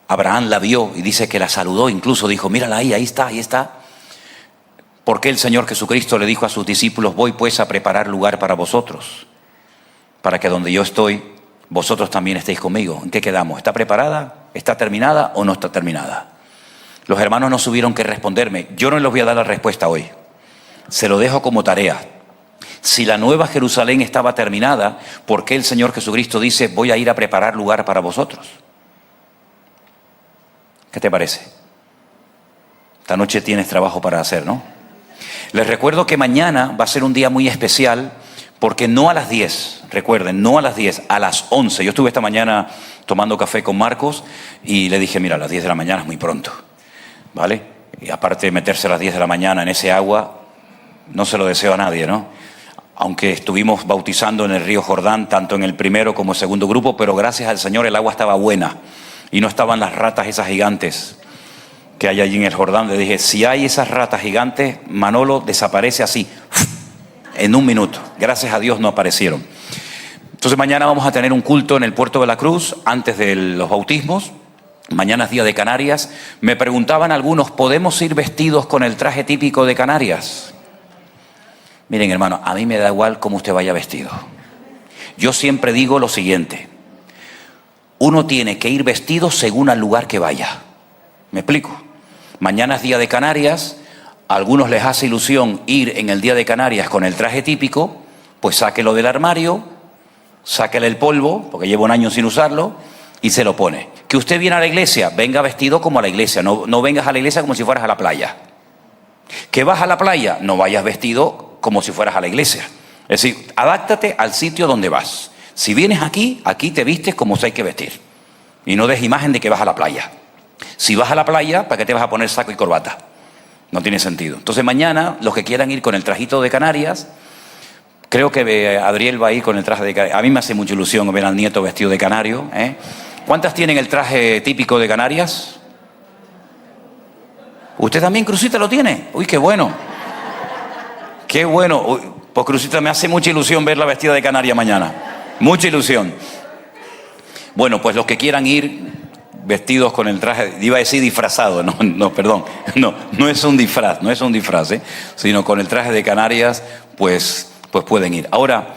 Abraham la vio y dice que la saludó, incluso dijo: mírala ahí está, ahí está? ¿Por qué el Señor Jesucristo le dijo a sus discípulos: voy pues a preparar lugar para vosotros, para que donde yo estoy, vosotros también estéis conmigo. ¿En qué quedamos? ¿Está preparada? ¿Está terminada o no está terminada? Los hermanos no tuvieron que responderme. Yo no les voy a dar la respuesta hoy. Se lo dejo como tarea. Si la nueva Jerusalén estaba terminada, ¿por qué el Señor Jesucristo dice, voy a ir a preparar lugar para vosotros? ¿Qué te parece? Esta noche tienes trabajo para hacer, ¿no? Les recuerdo que mañana va a ser un día muy especial, porque no a las 10, recuerden, no a las 10, a las 11. Yo estuve esta mañana tomando café con Marcos y le dije, mira, a las 10 de la mañana es muy pronto, ¿vale? Y aparte de meterse a las 10 de la mañana en ese agua, no se lo deseo a nadie, ¿no? Aunque estuvimos bautizando en el río Jordán, tanto en el primero como el segundo grupo, pero gracias al Señor el agua estaba buena y no estaban las ratas esas gigantes que hay allí en el Jordán. Le dije, si hay esas ratas gigantes, Manolo desaparece así, en un minuto. Gracias a Dios no aparecieron. Entonces mañana vamos a tener un culto en el Puerto de la Cruz, antes de los bautismos. Mañana es día de Canarias. Me preguntaban algunos, ¿podemos ir vestidos con el traje típico de Canarias? Miren, hermano, a mí me da igual cómo usted vaya vestido. Yo siempre digo lo siguiente: uno tiene que ir vestido según al lugar que vaya. ¿Me explico? Mañana es día de Canarias, a algunos les hace ilusión ir en el día de Canarias con el traje típico, pues sáquelo del armario, sáquele el polvo, porque lleva un año sin usarlo, y se lo pone. Que usted viene a la iglesia, venga vestido como a la iglesia, no vengas a la iglesia como si fueras a la playa. Que vas a la playa, no vayas vestido como si fueras a la iglesia. Es decir, adáptate al sitio donde vas. Si vienes aquí, aquí te vistes como se hay que vestir. Y no des imagen de que vas a la playa. Si vas a la playa, ¿para qué te vas a poner saco y corbata? No tiene sentido. Entonces mañana, los que quieran ir con el trajito de Canarias, creo que Adriel va a ir con el traje de Canarias. A mí me hace mucha ilusión ver al nieto vestido de canario, ¿eh? ¿Cuántas tienen el traje típico de Canarias? ¿Usted también, Cruzita, lo tiene? Uy, qué bueno. Qué bueno. Uy, pues Cruzita, me hace mucha ilusión verla vestida de canaria mañana. Mucha ilusión. Bueno, pues los que quieran ir vestidos con el traje, iba a decir disfrazado, perdón, no es un disfraz, sino con el traje de Canarias, pues pueden ir. Ahora,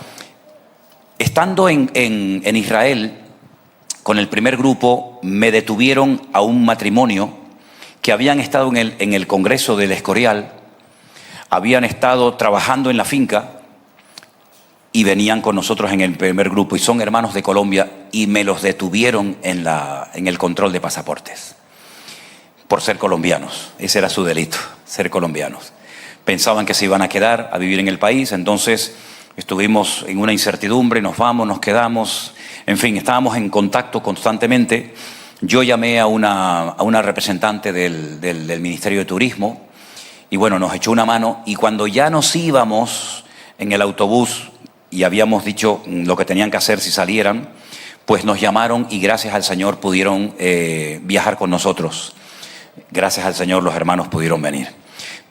estando en Israel, con el primer grupo, me detuvieron a un matrimonio que habían estado en el Congreso del Escorial, habían estado trabajando en la finca y venían con nosotros en el primer grupo, y son hermanos de Colombia, y me los detuvieron en el control de pasaportes por ser colombianos. Ese era su delito, ser colombianos. Pensaban que se iban a quedar a vivir en el país, entonces estuvimos en una incertidumbre, nos vamos, nos quedamos, en fin, estábamos en contacto constantemente. Yo llamé a una representante del Ministerio de Turismo y bueno, nos echó una mano, y cuando ya nos íbamos en el autobús y habíamos dicho lo que tenían que hacer si salieran, pues nos llamaron y gracias al Señor pudieron viajar con nosotros. Gracias al Señor los hermanos pudieron venir.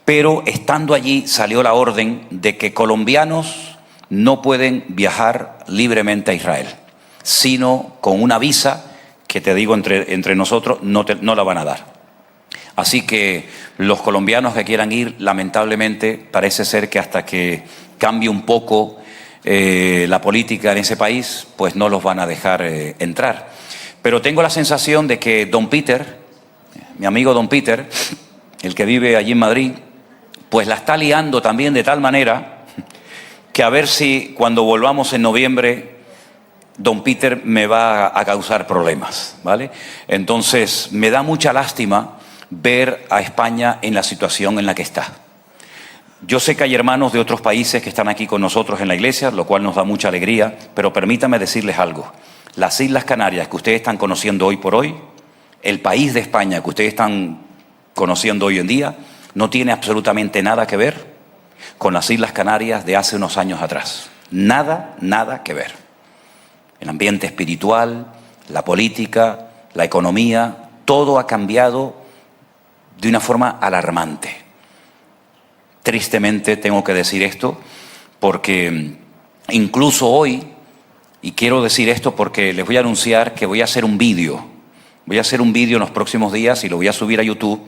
Pero estando allí salió la orden de que colombianos no pueden viajar libremente a Israel, sino con una visa que, te digo, entre nosotros no la van a dar. Así que los colombianos que quieran ir, lamentablemente, parece ser que hasta que cambie un poco la política en ese país, pues no los van a dejar entrar. Pero tengo la sensación de que Don Peter, mi amigo Don Peter, el que vive allí en Madrid, pues la está liando también de tal manera que a ver si cuando volvamos en noviembre Don Peter me va a causar problemas, ¿vale? Entonces me da mucha lástima ver a España en la situación en la que está. Yo sé que hay hermanos de otros países que están aquí con nosotros en la iglesia, lo cual nos da mucha alegría, pero permítame decirles algo. Las Islas Canarias que ustedes están conociendo hoy por hoy, el país de España que ustedes están conociendo hoy en día, no tiene absolutamente nada que ver con las Islas Canarias de hace unos años atrás. Nada que ver. El ambiente espiritual, la política, la economía, todo ha cambiado de una forma alarmante. Tristemente tengo que decir esto porque incluso hoy, y quiero decir esto porque les voy a anunciar que voy a hacer un vídeo. Voy a hacer un vídeo en los próximos días y lo voy a subir a YouTube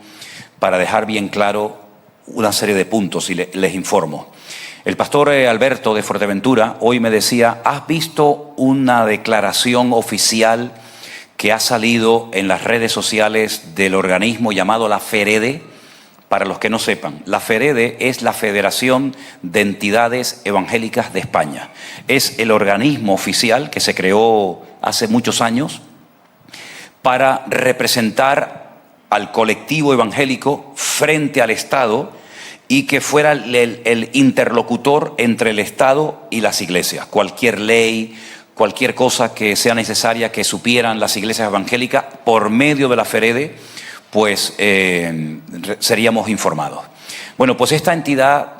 para dejar bien claro una serie de puntos y les informo. El pastor Alberto de Fuerteventura hoy me decía, ¿has visto una declaración oficial que ha salido en las redes sociales del organismo llamado la FEREDE? Para los que no sepan, la FEREDE es la Federación de Entidades Evangélicas de España. Es el organismo oficial que se creó hace muchos años para representar al colectivo evangélico frente al Estado y que fuera el interlocutor entre el Estado y las iglesias. Cualquier ley, cualquier cosa que sea necesaria que supieran las iglesias evangélicas, por medio de la FEREDE, pues seríamos informados. Bueno, pues esta entidad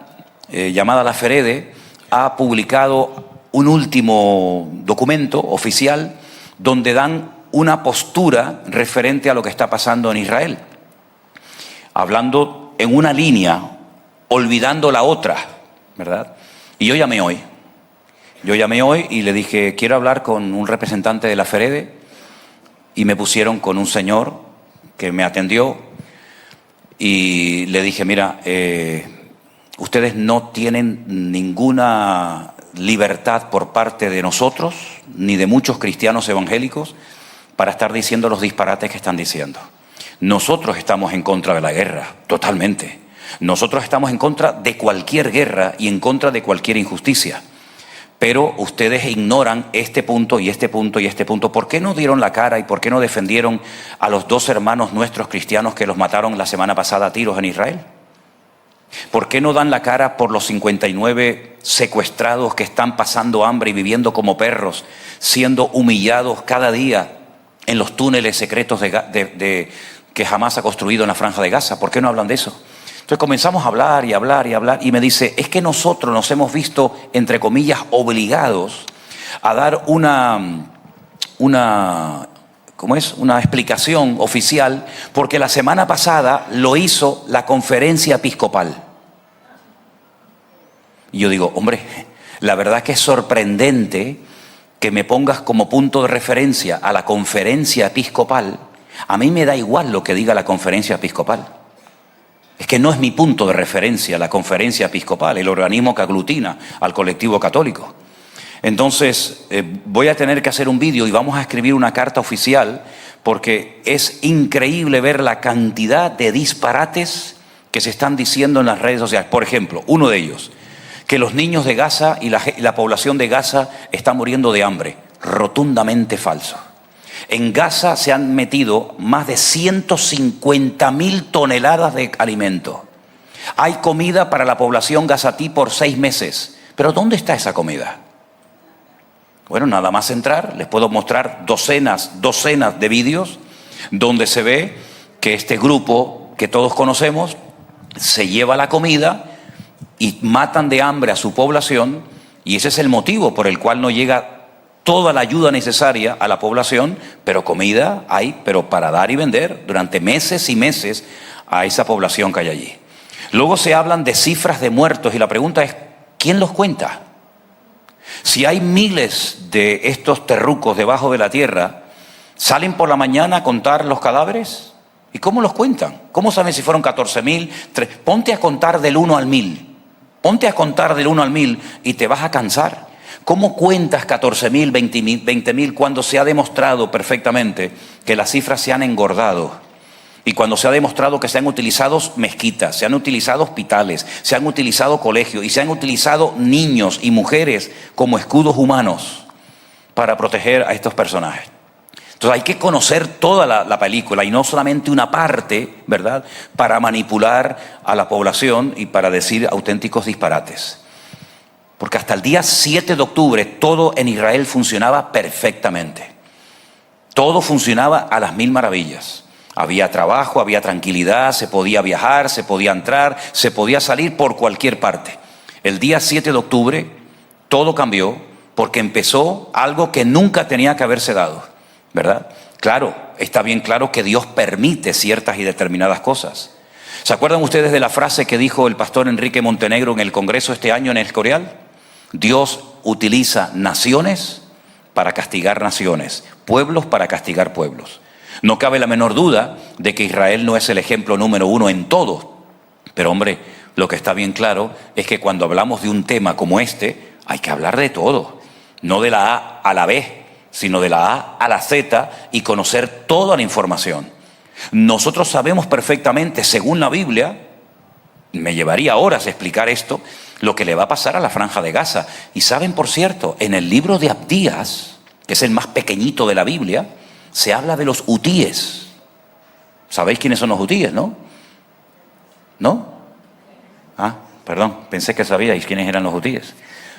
llamada la FEREDE ha publicado un último documento oficial donde dan una postura referente a lo que está pasando en Israel, hablando en una línea, olvidando la otra, ¿verdad? Y yo llamé hoy y le dije, quiero hablar con un representante de la FEREDE, y me pusieron con un señor que me atendió y le dije, mira, ustedes no tienen ninguna libertad por parte de nosotros, ni de muchos cristianos evangélicos, para estar diciendo los disparates que están diciendo. Nosotros estamos en contra de la guerra, totalmente. Nosotros estamos en contra de cualquier guerra y en contra de cualquier injusticia. Pero ustedes ignoran este punto y este punto y este punto. ¿Por qué no dieron la cara y por qué no defendieron a los 2 hermanos nuestros cristianos que los mataron la semana pasada a tiros en Israel? ¿Por qué no dan la cara por los 59 secuestrados que están pasando hambre y viviendo como perros, siendo humillados cada día en los túneles secretos que Hamás ha construido en la Franja de Gaza? ¿Por qué no hablan de eso? Entonces comenzamos a hablar y me dice, es que nosotros nos hemos visto, entre comillas, obligados a dar una explicación oficial, porque la semana pasada lo hizo la Conferencia Episcopal. Y yo digo, hombre, la verdad es que es sorprendente que me pongas como punto de referencia a la Conferencia Episcopal. A mí me da igual lo que diga la Conferencia Episcopal. Es que no es mi punto de referencia la Conferencia Episcopal, el organismo que aglutina al colectivo católico. Entonces, voy a tener que hacer un vídeo y vamos a escribir una carta oficial, porque es increíble ver la cantidad de disparates que se están diciendo en las redes sociales. Por ejemplo, uno de ellos, que los niños de Gaza y la población de Gaza está muriendo de hambre. Rotundamente falso. En Gaza se han metido más de 150.000 toneladas de alimento. Hay comida para la población gazatí por 6 meses. ¿Pero dónde está esa comida? Bueno, nada más entrar, les puedo mostrar docenas de vídeos donde se ve que este grupo que todos conocemos se lleva la comida y matan de hambre a su población, y ese es el motivo por el cual no llega toda la ayuda necesaria a la población, pero comida hay, pero para dar y vender durante meses y meses a esa población que hay allí. Luego se hablan de cifras de muertos y la pregunta es, ¿quién los cuenta? Si hay miles de estos terrucos debajo de la tierra, ¿salen por la mañana a contar los cadáveres? ¿Y cómo los cuentan? ¿Cómo saben si fueron 14.000? Ponte a contar del 1 al 1000. Ponte a contar del 1 al 1000 y te vas a cansar. ¿Cómo cuentas 14.000, 20.000 cuando se ha demostrado perfectamente que las cifras se han engordado? Y cuando se ha demostrado que se han utilizado mezquitas, se han utilizado hospitales, se han utilizado colegios y se han utilizado niños y mujeres como escudos humanos para proteger a estos personajes. Entonces hay que conocer toda la película y no solamente una parte, ¿verdad?, para manipular a la población y para decir auténticos disparates. Porque hasta el día 7 de octubre todo en Israel funcionaba perfectamente. Todo funcionaba a las 1000 maravillas. Había trabajo, había tranquilidad, se podía viajar, se podía entrar, se podía salir por cualquier parte. El día 7 de octubre todo cambió porque empezó algo que nunca tenía que haberse dado, ¿verdad? Claro, está bien claro que Dios permite ciertas y determinadas cosas. ¿Se acuerdan ustedes de la frase que dijo el pastor Enrique Montenegro en el Congreso este año en El Escorial? Dios utiliza naciones para castigar naciones, pueblos para castigar pueblos. No cabe la menor duda de que Israel no es el ejemplo número 1 en todo. Pero hombre, Lo que está bien claro es que cuando hablamos de un tema como este, hay que hablar de todo. No de la A a la B, sino de la A a la Z y conocer toda la información. Nosotros sabemos perfectamente, según la Biblia, me llevaría horas explicar esto, lo que le va a pasar a la Franja de Gaza. Y saben, por cierto, en el libro de Abdías, que es el más pequeñito de la Biblia, se habla de los hutíes. ¿Sabéis quiénes son los hutíes, no? ¿No? Ah, perdón, pensé que sabíais quiénes eran los hutíes.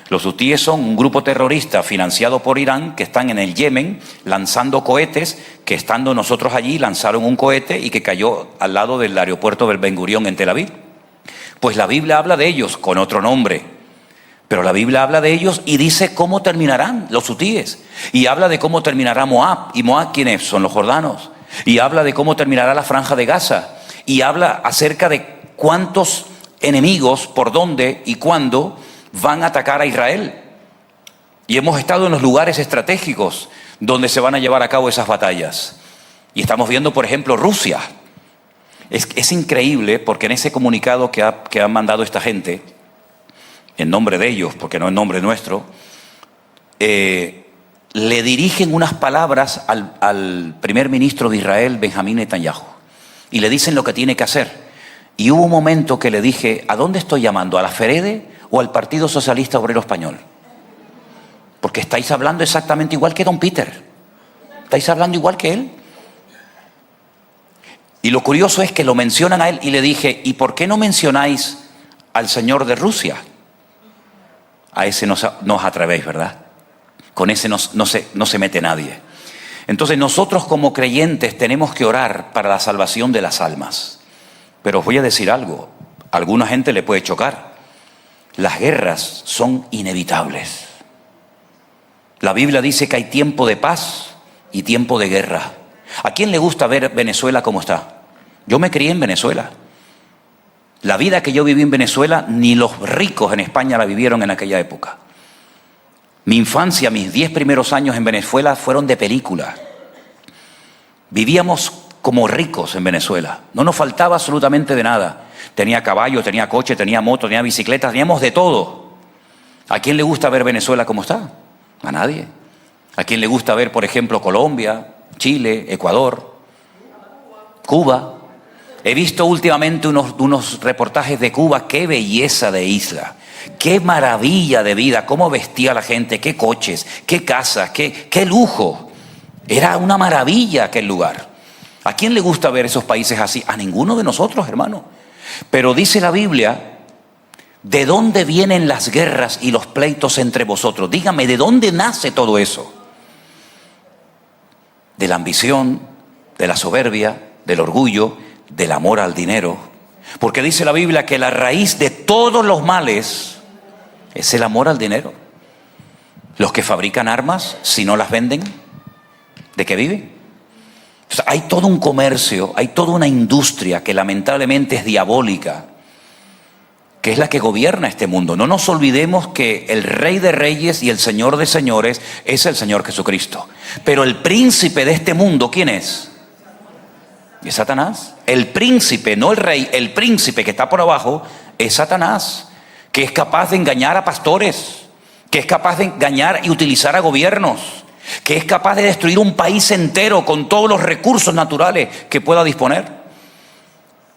Los hutíes son un grupo terrorista financiado por Irán que están en el Yemen lanzando cohetes, que estando nosotros allí lanzaron un cohete y que cayó al lado del aeropuerto del Ben Gurión en Tel Aviv. Pues la Biblia habla de ellos con otro nombre, pero la Biblia habla de ellos y dice cómo terminarán los hutíes. Y habla de cómo terminará Moab. ¿Y Moab quiénes? Son los jordanos. Y habla de cómo terminará la Franja de Gaza. Y habla acerca de cuántos enemigos, por dónde y cuándo van a atacar a Israel. Y hemos estado en los lugares estratégicos donde se van a llevar a cabo esas batallas. Y estamos viendo, por ejemplo, Rusia. Es increíble porque en ese comunicado que ha mandado esta gente, en nombre de ellos, porque no en nombre nuestro, le dirigen unas palabras al primer ministro de Israel, Benjamín Netanyahu, y le dicen lo que tiene que hacer. Y hubo un momento que le dije, ¿a dónde estoy llamando? ¿A la Ferede o al Partido Socialista Obrero Español? Porque estáis hablando exactamente igual que don Peter. Estáis hablando igual que él. Y lo curioso es que lo mencionan a él y le dije, ¿y por qué no mencionáis al señor de Rusia? A ese no os atrevéis, ¿verdad? Con ese no se mete nadie. Entonces nosotros como creyentes tenemos que orar para la salvación de las almas. Pero os voy a decir algo, a alguna gente le puede chocar. Las guerras son inevitables. La Biblia dice que hay tiempo de paz y tiempo de guerra. ¿A quién le gusta ver Venezuela como está? Yo me crié en Venezuela. La vida que yo viví en Venezuela, ni los ricos en España la vivieron en aquella época. Mi infancia, mis 10 primeros años en Venezuela fueron de película. Vivíamos como ricos en Venezuela. No nos faltaba absolutamente de nada. Tenía caballo, tenía coche, tenía moto, tenía bicicleta, teníamos de todo. ¿A quién le gusta ver Venezuela como está? A nadie. ¿A quién le gusta ver, por ejemplo, Colombia, Chile, Ecuador, Cuba? He visto últimamente unos reportajes de Cuba. ¡Qué belleza de isla! ¡Qué maravilla de vida! ¡Cómo vestía la gente! ¡Qué coches! ¡Qué casas! ¡Qué lujo! Era una maravilla aquel lugar. ¿A quién le gusta ver esos países así? A ninguno de nosotros, hermano. Pero dice la Biblia, ¿de dónde vienen las guerras y los pleitos entre vosotros? Dígame, ¿de dónde nace todo eso? De la ambición, de la soberbia, del orgullo, del amor al dinero. Porque dice la Biblia que la raíz de todos los males es el amor al dinero. Los que fabrican armas, si no las venden, ¿de qué viven? O sea, hay todo un comercio, hay toda una industria que lamentablemente es diabólica, que es la que gobierna este mundo. No nos olvidemos que el Rey de Reyes y el Señor de Señores es el Señor Jesucristo. Pero el príncipe de este mundo, ¿quién es? Es Satanás. El príncipe, no el rey, el príncipe que está por abajo es Satanás, que es capaz de engañar a pastores, que es capaz de engañar y utilizar a gobiernos, que es capaz de destruir un país entero con todos los recursos naturales que pueda disponer.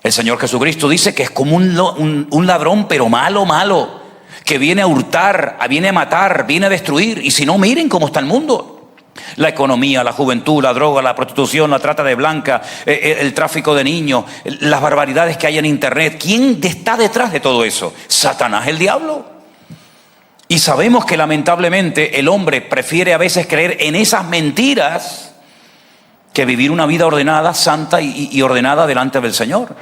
El Señor Jesucristo dice que es como un ladrón, pero malo, que viene a hurtar, viene a matar, viene a destruir. Y si no, miren cómo está el mundo. La economía, la juventud, la droga, la prostitución, la trata de blancas, el tráfico de niños, las barbaridades que hay en internet. ¿Quién está detrás de todo eso? Satanás, el diablo. Y sabemos que lamentablemente el hombre prefiere a veces creer en esas mentiras que vivir una vida ordenada, santa y ordenada delante del Señor.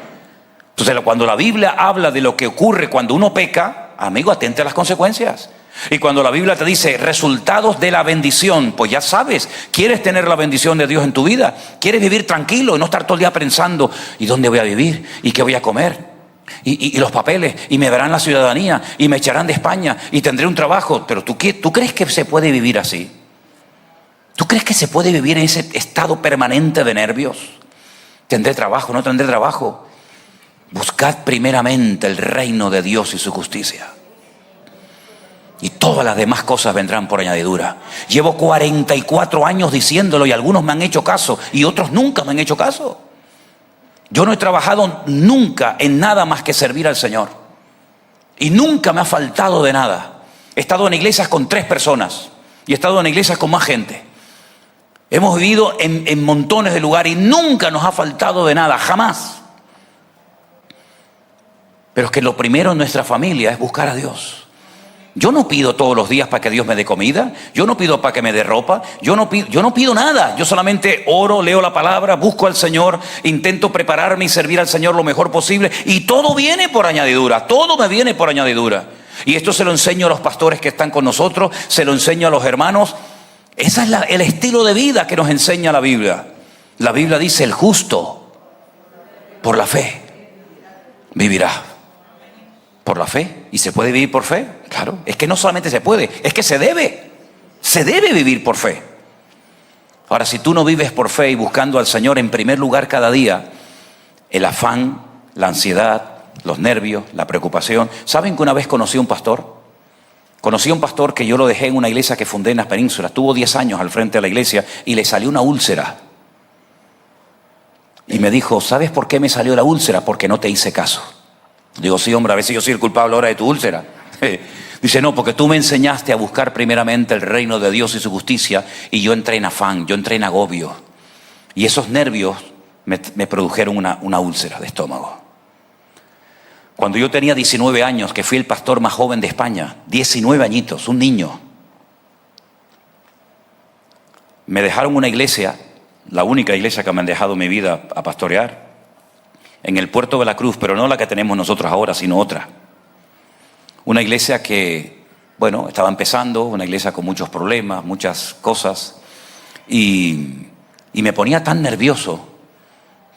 Entonces, cuando la Biblia habla de lo que ocurre cuando uno peca, amigo, atente a las consecuencias. Y cuando la Biblia te dice resultados de la bendición, pues ya sabes, quieres tener la bendición de Dios en tu vida, quieres vivir tranquilo y no estar todo el día pensando, ¿y dónde voy a vivir? ¿Y qué voy a comer? Y los papeles, y me darán la ciudadanía, y me echarán de España, y tendré un trabajo. Pero ¿tú crees que se puede vivir así? ¿Tú crees que se puede vivir en ese estado permanente de nervios? ¿Tendré trabajo? ¿No tendré trabajo? Buscad primeramente el reino de Dios y su justicia, y todas las demás cosas vendrán por añadidura. Llevo 44 años diciéndolo y algunos me han hecho caso y otros nunca me han hecho caso. Yo no he trabajado nunca en nada más que servir al Señor. Y nunca me ha faltado de nada. He estado en iglesias con 3 personas y he estado en iglesias con más gente. Hemos vivido en montones de lugares y nunca nos ha faltado de nada, jamás. Pero es que lo primero en nuestra familia es buscar a Dios. Yo no pido todos los días para que Dios me dé comida. Yo no pido para que me dé ropa. Yo no pido nada. Yo solamente oro, leo la palabra, busco al Señor, intento prepararme y servir al Señor lo mejor posible. Y todo viene por añadidura. Todo me viene por añadidura. Y esto se lo enseño a los pastores que están con nosotros. Se lo enseño a los hermanos. Ese es el estilo de vida que nos enseña la Biblia. La Biblia dice: el justo por la fe vivirá. ¿Por la fe? ¿Y se puede vivir por fe? Claro, es que no solamente se puede, es que se debe vivir por fe. Ahora, si tú no vives por fe y buscando al Señor en primer lugar cada día, el afán, la ansiedad, los nervios, la preocupación. ¿Saben que una vez conocí a un pastor? Conocí a un pastor que yo lo dejé en una iglesia que fundé en las penínsulas. Tuvo 10 años al frente de la iglesia y le salió una úlcera. Y me dijo: ¿sabes por qué me salió la úlcera? Porque no te hice caso. Digo: sí, hombre, a veces yo soy el culpable ahora de tu úlcera. Dice: no, porque tú me enseñaste a buscar primeramente el reino de Dios y su justicia, y yo entré en afán, yo entré en agobio. Y esos nervios me produjeron una úlcera de estómago. Cuando yo tenía 19 años, que fui el pastor más joven de España, 19 añitos, un niño, me dejaron una iglesia, la única iglesia que me han dejado en mi vida a pastorear, en el Puerto de la Cruz, pero no la que tenemos nosotros ahora, sino otra. Una iglesia que, bueno, estaba empezando, una iglesia con muchos problemas, muchas cosas, y me ponía tan nervioso,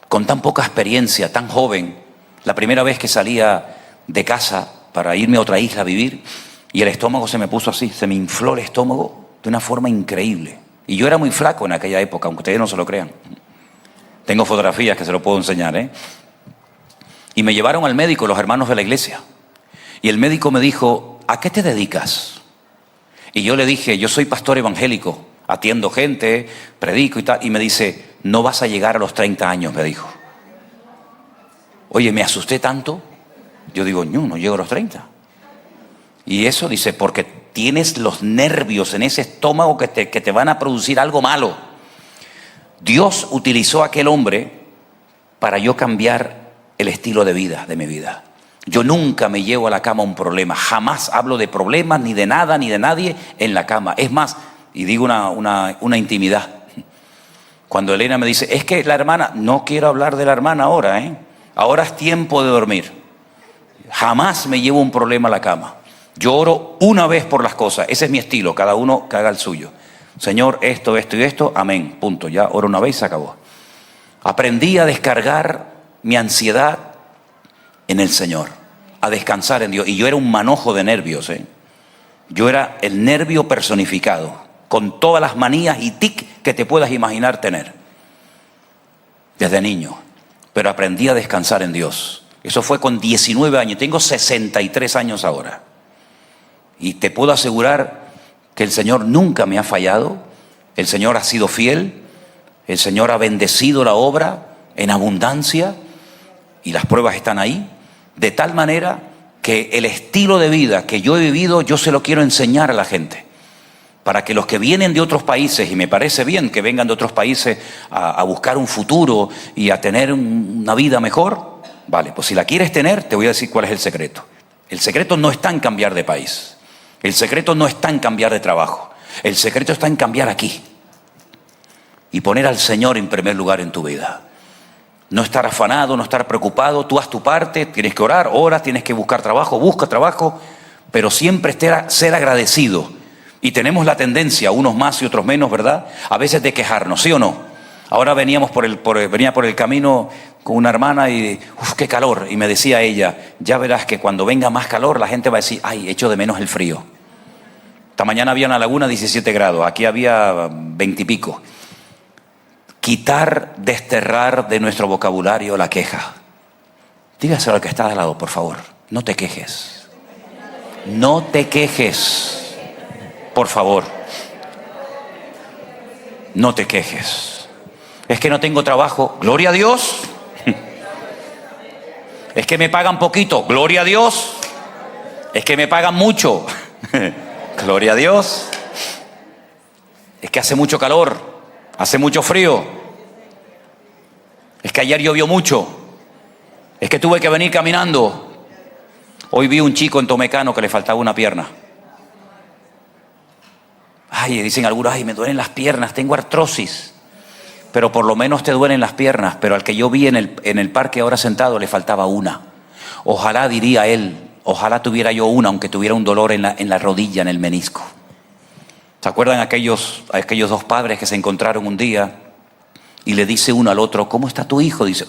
con tan poca experiencia, tan joven, la primera vez que salía de casa para irme a otra isla a vivir, y el estómago se me puso así, se me infló el estómago de una forma increíble. Y yo era muy flaco en aquella época, aunque ustedes no se lo crean. Tengo fotografías que se lo puedo enseñar, ¿eh? Y me llevaron al médico, los hermanos de la iglesia. Y el médico me dijo: ¿a qué te dedicas? Y yo le dije: yo soy pastor evangélico, atiendo gente, predico y tal. Y me dice: no vas a llegar a los 30 años, me dijo. Oye, me asusté tanto. Yo digo: no llego a los 30. Y eso dice: porque tienes los nervios en ese estómago que te van a producir algo malo. Dios utilizó a aquel hombre para yo cambiar el estilo de vida de mi vida. Yo nunca me llevo a la cama un problema. Jamás hablo de problemas, ni de nada, ni de nadie en la cama. Es más, y digo una intimidad. Cuando Elena me dice: es que la hermana, no quiero hablar de la hermana ahora, ¿eh? Ahora es tiempo de dormir. Jamás me llevo un problema a la cama. Yo oro una vez por las cosas. Ese es mi estilo, cada uno que haga el suyo. Señor, esto y esto, amén, punto. Ya oro una vez y se acabó. Aprendí a descargar mi ansiedad en el Señor, a descansar en Dios. Y yo era un manojo de nervios, ¿eh? Yo era el nervio personificado, con todas las manías y tic que te puedas imaginar tener, desde niño. Pero aprendí a descansar en Dios. Eso fue con 19 años, tengo 63 años ahora. Y te puedo asegurar que el Señor nunca me ha fallado. El Señor ha sido fiel. El Señor ha bendecido la obra en abundancia. Y las pruebas están ahí. De tal manera que el estilo de vida que yo he vivido, yo se lo quiero enseñar a la gente. Para que los que vienen de otros países, y me parece bien que vengan de otros países a buscar un futuro y a tener una vida mejor, vale, pues si la quieres tener, te voy a decir cuál es el secreto. El secreto no está en cambiar de país. El secreto no está en cambiar de trabajo. El secreto está en cambiar aquí. Y poner al Señor en primer lugar en tu vida. No estar afanado, no estar preocupado. Tú haz tu parte, tienes que orar, oras, tienes que buscar trabajo, busca trabajo. Pero siempre ser agradecido. Y tenemos la tendencia, unos más y otros menos, ¿verdad? A veces de quejarnos, ¿sí o no? Ahora venía por el camino con una hermana y ¡uf, qué calor! Y me decía ella: ya verás que cuando venga más calor la gente va a decir: ¡ay, echo de menos el frío! Esta mañana había en la laguna 17 grados, aquí había 20 y pico. Quitar, desterrar de nuestro vocabulario la queja. Dígaselo al que está de lado, por favor. No te quejes. No te quejes. Por favor. No te quejes. Es que no tengo trabajo. Gloria a Dios. Es que me pagan poquito. Gloria a Dios. Es que me pagan mucho. Gloria a Dios. Es que hace mucho calor. Hace mucho frío. Es que ayer llovió mucho. Es que tuve que venir caminando. Hoy vi un chico en Tomecano que le faltaba una pierna. Ay, dicen algunos, ay, me duelen las piernas, tengo artrosis. Pero por lo menos te duelen las piernas. Pero al que yo vi en el parque ahora sentado le faltaba una. Ojalá, diría él, ojalá tuviera yo una, aunque tuviera un dolor en la rodilla, en el menisco. ¿Se acuerdan aquellos dos padres que se encontraron un día y le dice uno al otro, ¿cómo está tu hijo? Dice,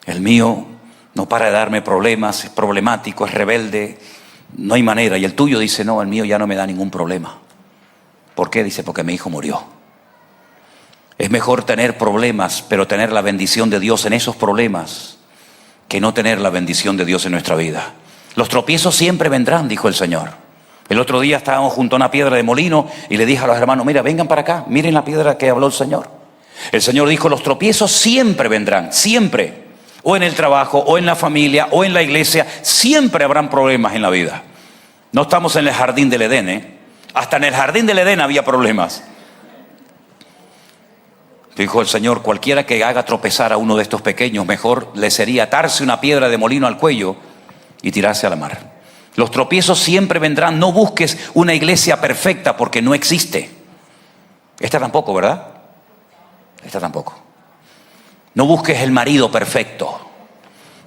el mío no para de darme problemas, es problemático, es rebelde, no hay manera. Y el tuyo dice, no, el mío ya no me da ningún problema. ¿Por qué? Dice, porque mi hijo murió. Es mejor tener problemas, pero tener la bendición de Dios en esos problemas, que no tener la bendición de Dios en nuestra vida. Los tropiezos siempre vendrán, dijo el Señor. El otro día estábamos junto a una piedra de molino y le dije a los hermanos, mira, vengan para acá, miren la piedra que habló el Señor. El Señor dijo, los tropiezos siempre vendrán, siempre. O en el trabajo, o en la familia, o en la iglesia, siempre habrán problemas en la vida. No estamos en el jardín del Edén, ¿eh? Hasta en el jardín del Edén había problemas. Dijo el Señor, cualquiera que haga tropezar a uno de estos pequeños, mejor le sería atarse una piedra de molino al cuello y tirarse a la mar. Los tropiezos siempre vendrán. No busques una iglesia perfecta porque no existe. Esta tampoco, ¿verdad? Esta tampoco. No busques el marido perfecto.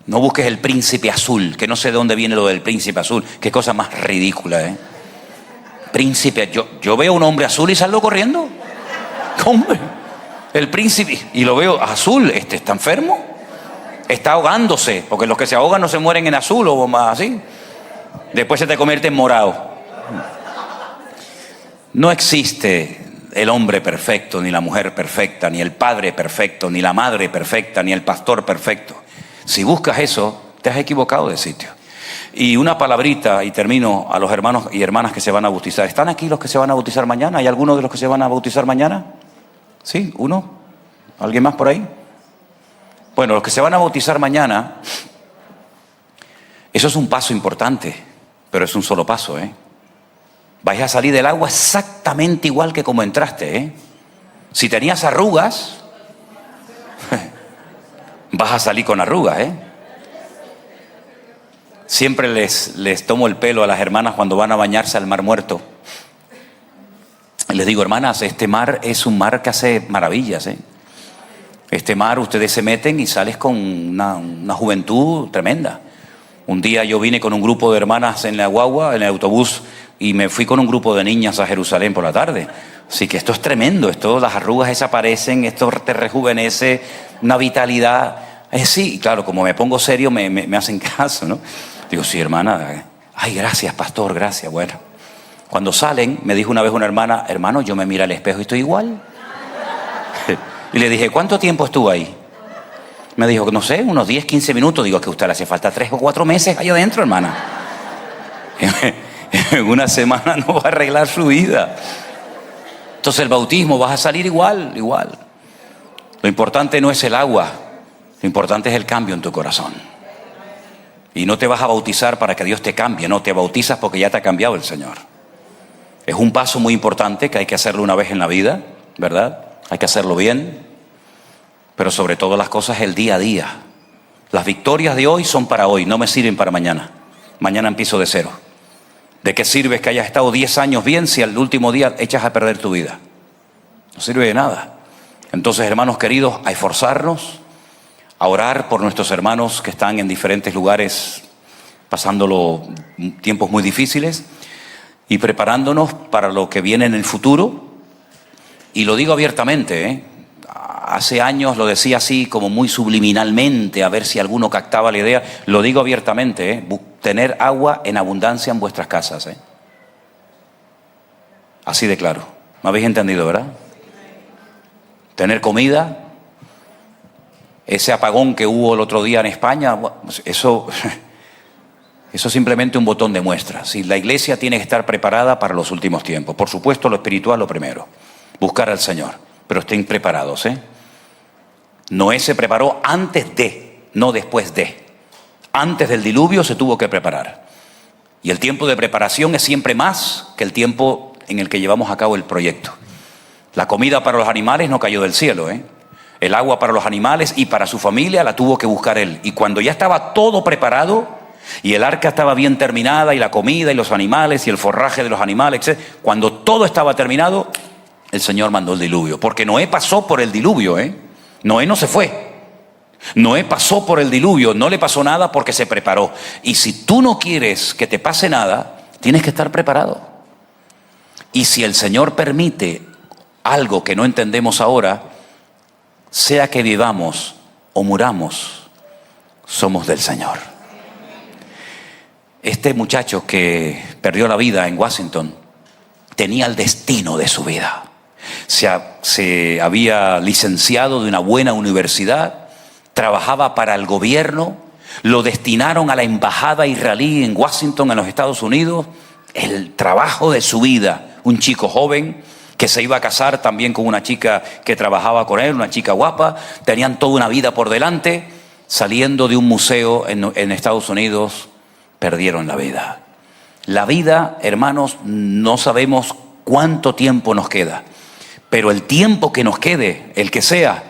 No busques el príncipe azul, que no sé de dónde viene lo del príncipe azul. Qué cosa más ridícula, ¿eh? Príncipe, yo veo un hombre azul y salgo corriendo. Hombre, el príncipe, y lo veo azul, está enfermo. Está ahogándose, porque los que se ahogan no se mueren en azul o más así. Después se te convierte en morado. No existe el hombre perfecto, ni la mujer perfecta, ni el padre perfecto, ni la madre perfecta, ni el pastor perfecto. Si buscas eso, te has equivocado de sitio. Y una palabrita, y termino, a los hermanos y hermanas que se van a bautizar. ¿Están aquí los que se van a bautizar mañana? ¿Hay alguno de los que se van a bautizar mañana? ¿Sí? ¿Uno? ¿Alguien más por ahí? Bueno, los que se van a bautizar mañana, eso es un paso importante, pero es un solo paso, ¿eh? Vais a salir del agua exactamente igual que como entraste, ¿eh? Si tenías arrugas, vas a salir con arrugas, ¿eh? Siempre les tomo el pelo a las hermanas cuando van a bañarse al Mar Muerto. Les digo, hermanas, este mar es un mar que hace maravillas, ¿eh? Este mar, ustedes se meten y sales con una juventud tremenda. Un día yo vine con un grupo de hermanas en la guagua, en el autobús, y me fui con un grupo de niñas a Jerusalén por la tarde. Así que esto es tremendo, las arrugas desaparecen, esto te rejuvenece, una vitalidad. Sí, claro, como me pongo serio me hacen caso, ¿no? Digo, sí, hermana, ay, gracias, pastor, gracias, bueno. Cuando salen, me dijo una vez una hermana, hermano, yo me miro al espejo y estoy igual. Y le dije, ¿cuánto tiempo estuvo ahí? Me dijo, no sé, unos 10, 15 minutos. Digo, que a usted le hace falta 3 o 4 meses ahí adentro, hermana. En una semana no va a arreglar su vida. Entonces el bautismo, vas a salir igual. Lo importante no es el agua, lo importante es el cambio en tu corazón. Y no te vas a bautizar para que Dios te cambie, no, te bautizas porque ya te ha cambiado el Señor. Es un paso muy importante que hay que hacerlo una vez en la vida, ¿verdad? Hay que hacerlo bien, pero sobre todo las cosas el día a día. Las victorias de hoy son para hoy, no me sirven para mañana. Mañana empiezo de cero. ¿De qué sirve que hayas estado 10 años bien si al último día echas a perder tu vida? No sirve de nada. Entonces, hermanos queridos, a esforzarnos, a orar por nuestros hermanos que están en diferentes lugares pasándolo tiempos muy difíciles y preparándonos para lo que viene en el futuro. Y lo digo abiertamente, ¿eh? Hace años lo decía así como muy subliminalmente, a ver si alguno captaba la idea. Lo digo abiertamente, ¿eh? Tener agua en abundancia en vuestras casas, ¿eh? Así de claro. ¿Me habéis entendido, verdad? Tener comida, ese apagón que hubo el otro día en España, eso es simplemente un botón de muestra. Si la iglesia tiene que estar preparada para los últimos tiempos. Por supuesto, lo espiritual lo primero, buscar al Señor, pero estén preparados, ¿eh? Noé se preparó antes de, no después de. Antes del diluvio se tuvo que preparar. Y el tiempo de preparación es siempre más que el tiempo en el que llevamos a cabo el proyecto. La comida para los animales no cayó del cielo, ¿eh? El agua para los animales y para su familia la tuvo que buscar él. Y cuando ya estaba todo preparado y el arca estaba bien terminada y la comida y los animales y el forraje de los animales, etc., cuando todo estaba terminado, el Señor mandó el diluvio. Porque Noé pasó por el diluvio, ¿eh? Noé no se fue. Noé pasó por el diluvio, no le pasó nada porque se preparó. Y si tú no quieres que te pase nada, tienes que estar preparado. Y si el Señor permite algo que no entendemos ahora, sea que vivamos o muramos, somos del Señor. Este muchacho que perdió la vida en Washington tenía el destino de su vida. Se había licenciado de una buena universidad, trabajaba para el gobierno, lo destinaron a la embajada israelí en Washington, en los Estados Unidos, el trabajo de su vida. Un chico joven que se iba a casar también con una chica que trabajaba con él, una chica guapa, tenían toda una vida por delante. Saliendo de un museo en Estados Unidos, perdieron la vida. La vida, hermanos, no sabemos cuánto tiempo nos queda, pero el tiempo que nos quede, el que sea,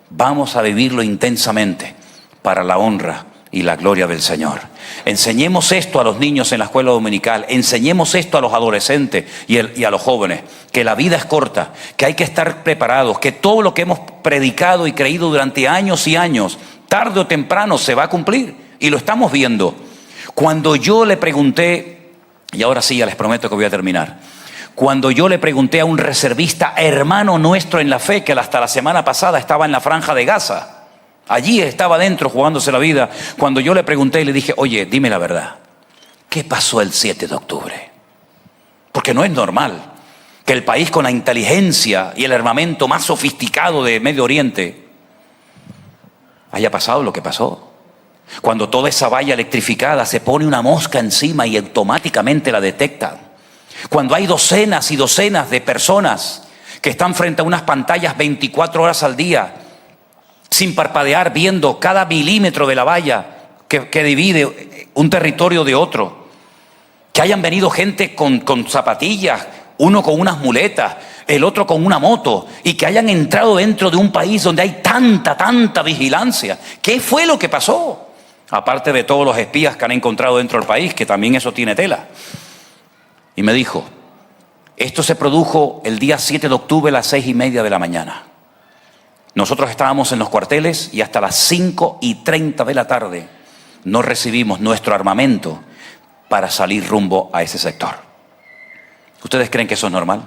vamos a vivirlo intensamente para la honra y la gloria del Señor. Enseñemos esto a los niños en la escuela dominical, enseñemos esto a los adolescentes y a los jóvenes, que la vida es corta, que hay que estar preparados, que todo lo que hemos predicado y creído durante años y años, tarde o temprano se va a cumplir, y lo estamos viendo. Cuando yo le pregunté, y ahora sí ya les prometo que voy a terminar, cuando yo le pregunté a un reservista, hermano nuestro en la fe, que hasta la semana pasada estaba en la Franja de Gaza, allí estaba dentro jugándose la vida, cuando yo le pregunté y le dije, oye, dime la verdad, ¿qué pasó el 7 de octubre? Porque no es normal que el país con la inteligencia y el armamento más sofisticado de Medio Oriente haya pasado lo que pasó. Cuando toda esa valla electrificada se pone una mosca encima y automáticamente la detectan. Cuando hay docenas y docenas de personas que están frente a unas pantallas 24 horas al día, sin parpadear, viendo cada milímetro de la valla que divide un territorio de otro. Que hayan venido gente con zapatillas, uno con unas muletas, el otro con una moto, y que hayan entrado dentro de un país donde hay tanta vigilancia. ¿Qué fue lo que pasó? Aparte de todos los espías que han encontrado dentro del país, que también eso tiene tela. Y me dijo, esto se produjo el día 7 de octubre a las 6:30 de la mañana. Nosotros estábamos en los cuarteles y hasta las 5:30 de la tarde no recibimos nuestro armamento para salir rumbo a ese sector. ¿Ustedes creen que eso es normal?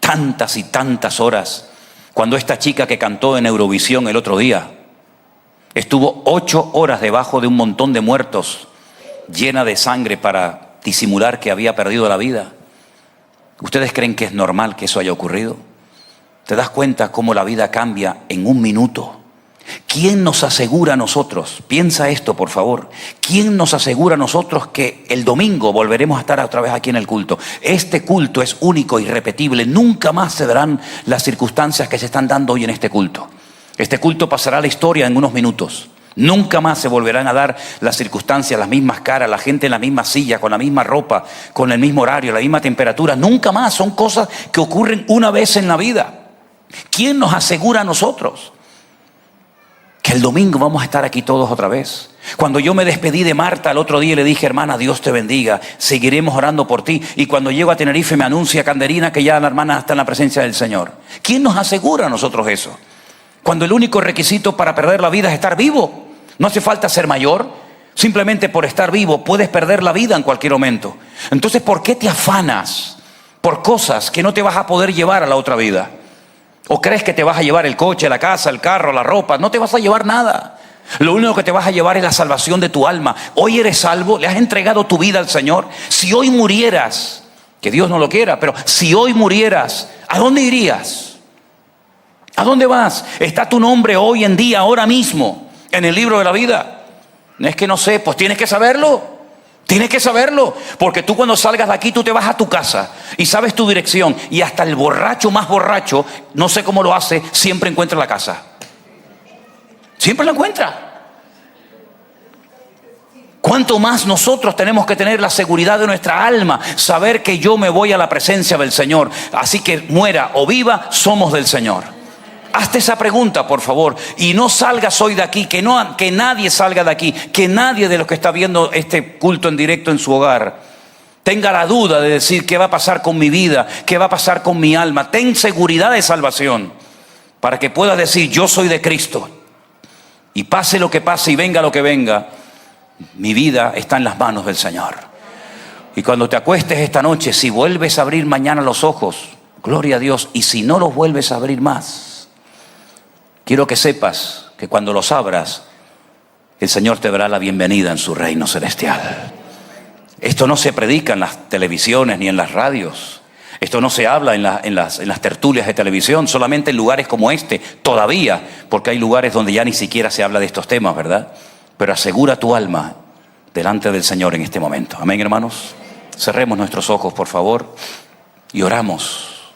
Tantas y tantas horas. Cuando esta chica que cantó en Eurovisión el otro día estuvo 8 horas debajo de un montón de muertos, llena de sangre para disimular que había perdido la vida. ¿Ustedes creen que es normal que eso haya ocurrido? ¿Te das cuenta cómo la vida cambia en un minuto? ¿Quién nos asegura a nosotros? Piensa esto, por favor. ¿Quién nos asegura a nosotros que el domingo volveremos a estar otra vez aquí en el culto? Este culto es único, irrepetible. Nunca más se darán las circunstancias que se están dando hoy en este culto. Este culto pasará a la historia en unos minutos. Nunca más se volverán a dar las circunstancias, las mismas caras, la gente en la misma silla, con la misma ropa, con el mismo horario, la misma temperatura. Nunca más. Son cosas que ocurren una vez en la vida. ¿Quién nos asegura a nosotros que el domingo vamos a estar aquí todos otra vez? Cuando yo me despedí de Marta el otro día y le dije, hermana, Dios te bendiga, seguiremos orando por ti. Y cuando llego a Tenerife me anuncia Canderina que ya la hermana está en la presencia del Señor. ¿Quién nos asegura a nosotros eso? Cuando el único requisito para perder la vida es estar vivo. No hace falta ser mayor, simplemente por estar vivo puedes perder la vida en cualquier momento. Entonces, ¿por qué te afanas por cosas que no te vas a poder llevar a la otra vida? ¿O crees que te vas a llevar el coche, la casa, el carro, la ropa? No te vas a llevar nada. Lo único que te vas a llevar es la salvación de tu alma. Hoy eres salvo, le has entregado tu vida al Señor. Si hoy murieras, que Dios no lo quiera, pero si hoy murieras, ¿a dónde irías? ¿A dónde vas? Está tu nombre hoy en día, ahora mismo, en el libro de la vida. No es que no sé, pues tienes que saberlo. Tienes que saberlo, porque tú cuando salgas de aquí, tú te vas a tu casa y sabes tu dirección. Y hasta el borracho más borracho, no sé cómo lo hace, siempre encuentra la casa. Siempre la encuentra. ¿Cuánto más nosotros tenemos que tener la seguridad de nuestra alma? Saber que yo me voy a la presencia del Señor. Así que muera o viva, somos del Señor. Hazte esa pregunta, por favor, y no salgas hoy de aquí, que nadie salga de aquí, que nadie de los que está viendo este culto en directo en su hogar tenga la duda de decir qué va a pasar con mi vida, qué va a pasar con mi alma. Ten seguridad de salvación para que puedas decir: yo soy de Cristo, y pase lo que pase y venga lo que venga, mi vida está en las manos del Señor. Y cuando te acuestes esta noche, si vuelves a abrir mañana los ojos, gloria a Dios, y si no los vuelves a abrir más, quiero que sepas que cuando los abras, el Señor te dará la bienvenida en su reino celestial. Esto no se predica en las televisiones ni en las radios. Esto no se habla en las tertulias de televisión, solamente en lugares como este, todavía, porque hay lugares donde ya ni siquiera se habla de estos temas, ¿verdad? Pero asegura tu alma delante del Señor en este momento. Amén, hermanos. Cerremos nuestros ojos, por favor, y oramos.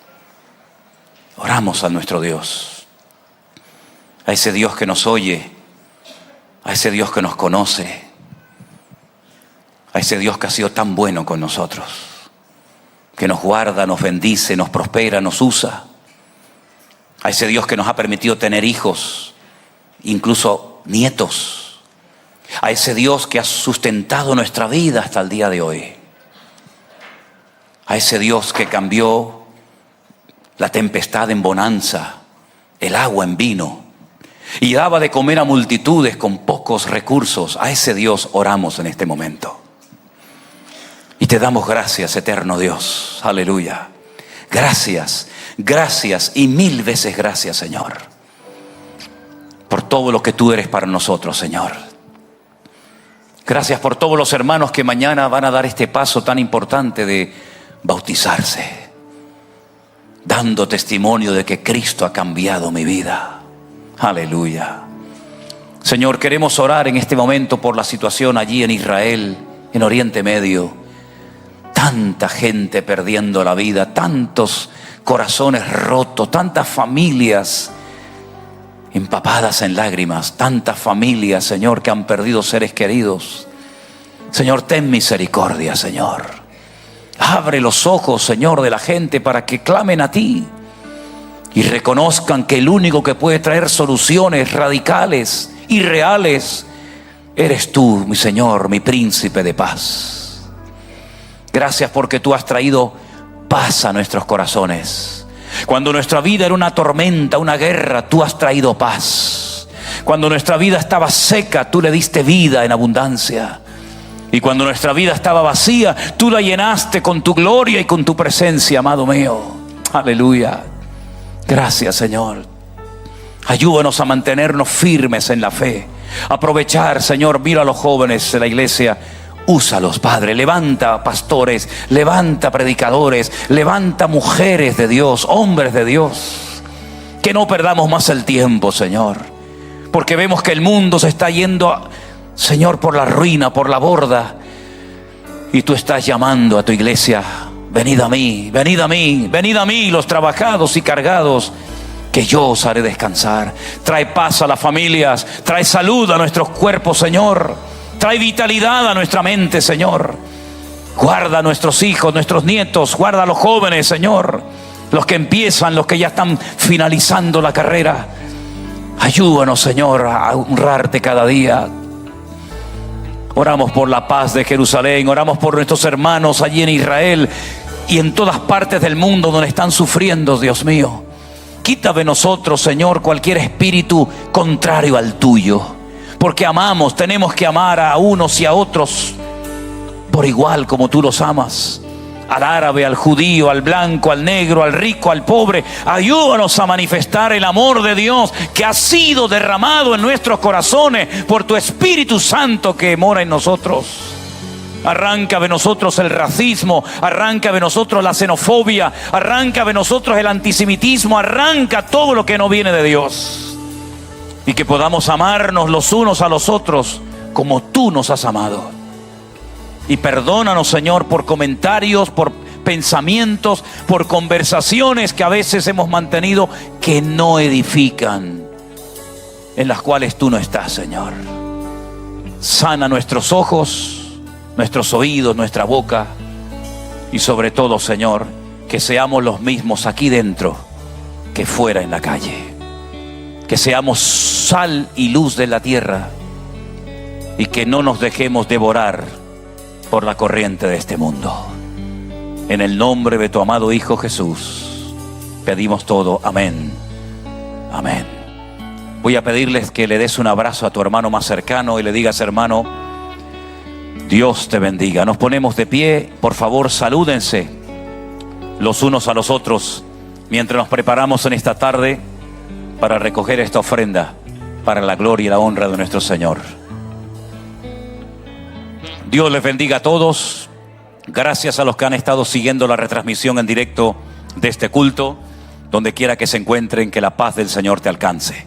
Oramos a nuestro Dios. A ese Dios que nos oye, a ese Dios que nos conoce, a ese Dios que ha sido tan bueno con nosotros, que nos guarda, nos bendice, nos prospera, nos usa, a ese Dios que nos ha permitido tener hijos, incluso nietos, a ese Dios que ha sustentado nuestra vida hasta el día de hoy, a ese Dios que cambió la tempestad en bonanza, el agua en vino, y daba de comer a multitudes con pocos recursos. A ese Dios oramos en este momento. Y te damos gracias, eterno Dios. Aleluya. Gracias, gracias y mil veces gracias, Señor, por todo lo que tú eres para nosotros, Señor. Gracias por todos los hermanos que mañana van a dar este paso tan importante de bautizarse, dando testimonio de que Cristo ha cambiado mi vida. Aleluya. Señor, queremos orar en este momento por la situación allí en Israel, en Oriente Medio. Tanta gente perdiendo la vida, tantos corazones rotos, tantas familias empapadas en lágrimas, tantas familias, Señor, que han perdido seres queridos. Señor, ten misericordia, Señor. Abre los ojos, Señor, de la gente para que clamen a ti y reconozcan que el único que puede traer soluciones radicales y reales eres tú, mi Señor, mi príncipe de paz. Gracias porque tú has traído paz a nuestros corazones. Cuando nuestra vida era una tormenta, una guerra, tú has traído paz. Cuando nuestra vida estaba seca, tú le diste vida en abundancia. Y cuando nuestra vida estaba vacía, tú la llenaste con tu gloria y con tu presencia, amado mío. Aleluya. Gracias, Señor. Ayúdanos a mantenernos firmes en la fe. Aprovechar, Señor, mira a los jóvenes de la iglesia. Úsalos, Padre. Levanta pastores, levanta predicadores, levanta mujeres de Dios, hombres de Dios. Que no perdamos más el tiempo, Señor, porque vemos que el mundo se está yendo, Señor, por la ruina, por la borda. Y tú estás llamando a tu iglesia: venid a mí, venid a mí, venid a mí, los trabajados y cargados, que yo os haré descansar. Trae paz a las familias, trae salud a nuestros cuerpos, Señor. Trae vitalidad a nuestra mente, Señor. Guarda a nuestros hijos, nuestros nietos, guarda a los jóvenes, Señor. Los que empiezan, los que ya están finalizando la carrera. Ayúdanos, Señor, a honrarte cada día. Oramos por la paz de Jerusalén, oramos por nuestros hermanos allí en Israel y en todas partes del mundo donde están sufriendo, Dios mío. Quita de nosotros, Señor, cualquier espíritu contrario al tuyo, porque amamos, tenemos que amar a unos y a otros por igual como tú los amas. Al árabe, al judío, al blanco, al negro, al rico, al pobre. Ayúdanos a manifestar el amor de Dios que ha sido derramado en nuestros corazones por tu Espíritu Santo que mora en nosotros. Arranca de nosotros el racismo, arranca de nosotros la xenofobia, arranca de nosotros el antisemitismo, arranca todo lo que no viene de Dios. Y que podamos amarnos los unos a los otros como tú nos has amado. Y perdónanos, Señor, por comentarios, por pensamientos, por conversaciones que a veces hemos mantenido que no edifican, en las cuales tú no estás, Señor. Sana nuestros ojos, nuestros oídos, nuestra boca, y sobre todo, Señor, que seamos los mismos aquí dentro que fuera en la calle. Que seamos sal y luz de la tierra y que no nos dejemos devorar por la corriente de este mundo. En el nombre de tu amado Hijo Jesús pedimos todo. Amén. Amén. Voy a pedirles que le des un abrazo a tu hermano más cercano y le digas: hermano, Dios te bendiga. Nos ponemos de pie, por favor, salúdense los unos a los otros mientras nos preparamos en esta tarde para recoger esta ofrenda para la gloria y la honra de nuestro Señor. Dios les bendiga a todos. Gracias a los que han estado siguiendo la retransmisión en directo de este culto. Donde quiera que se encuentren, que la paz del Señor te alcance.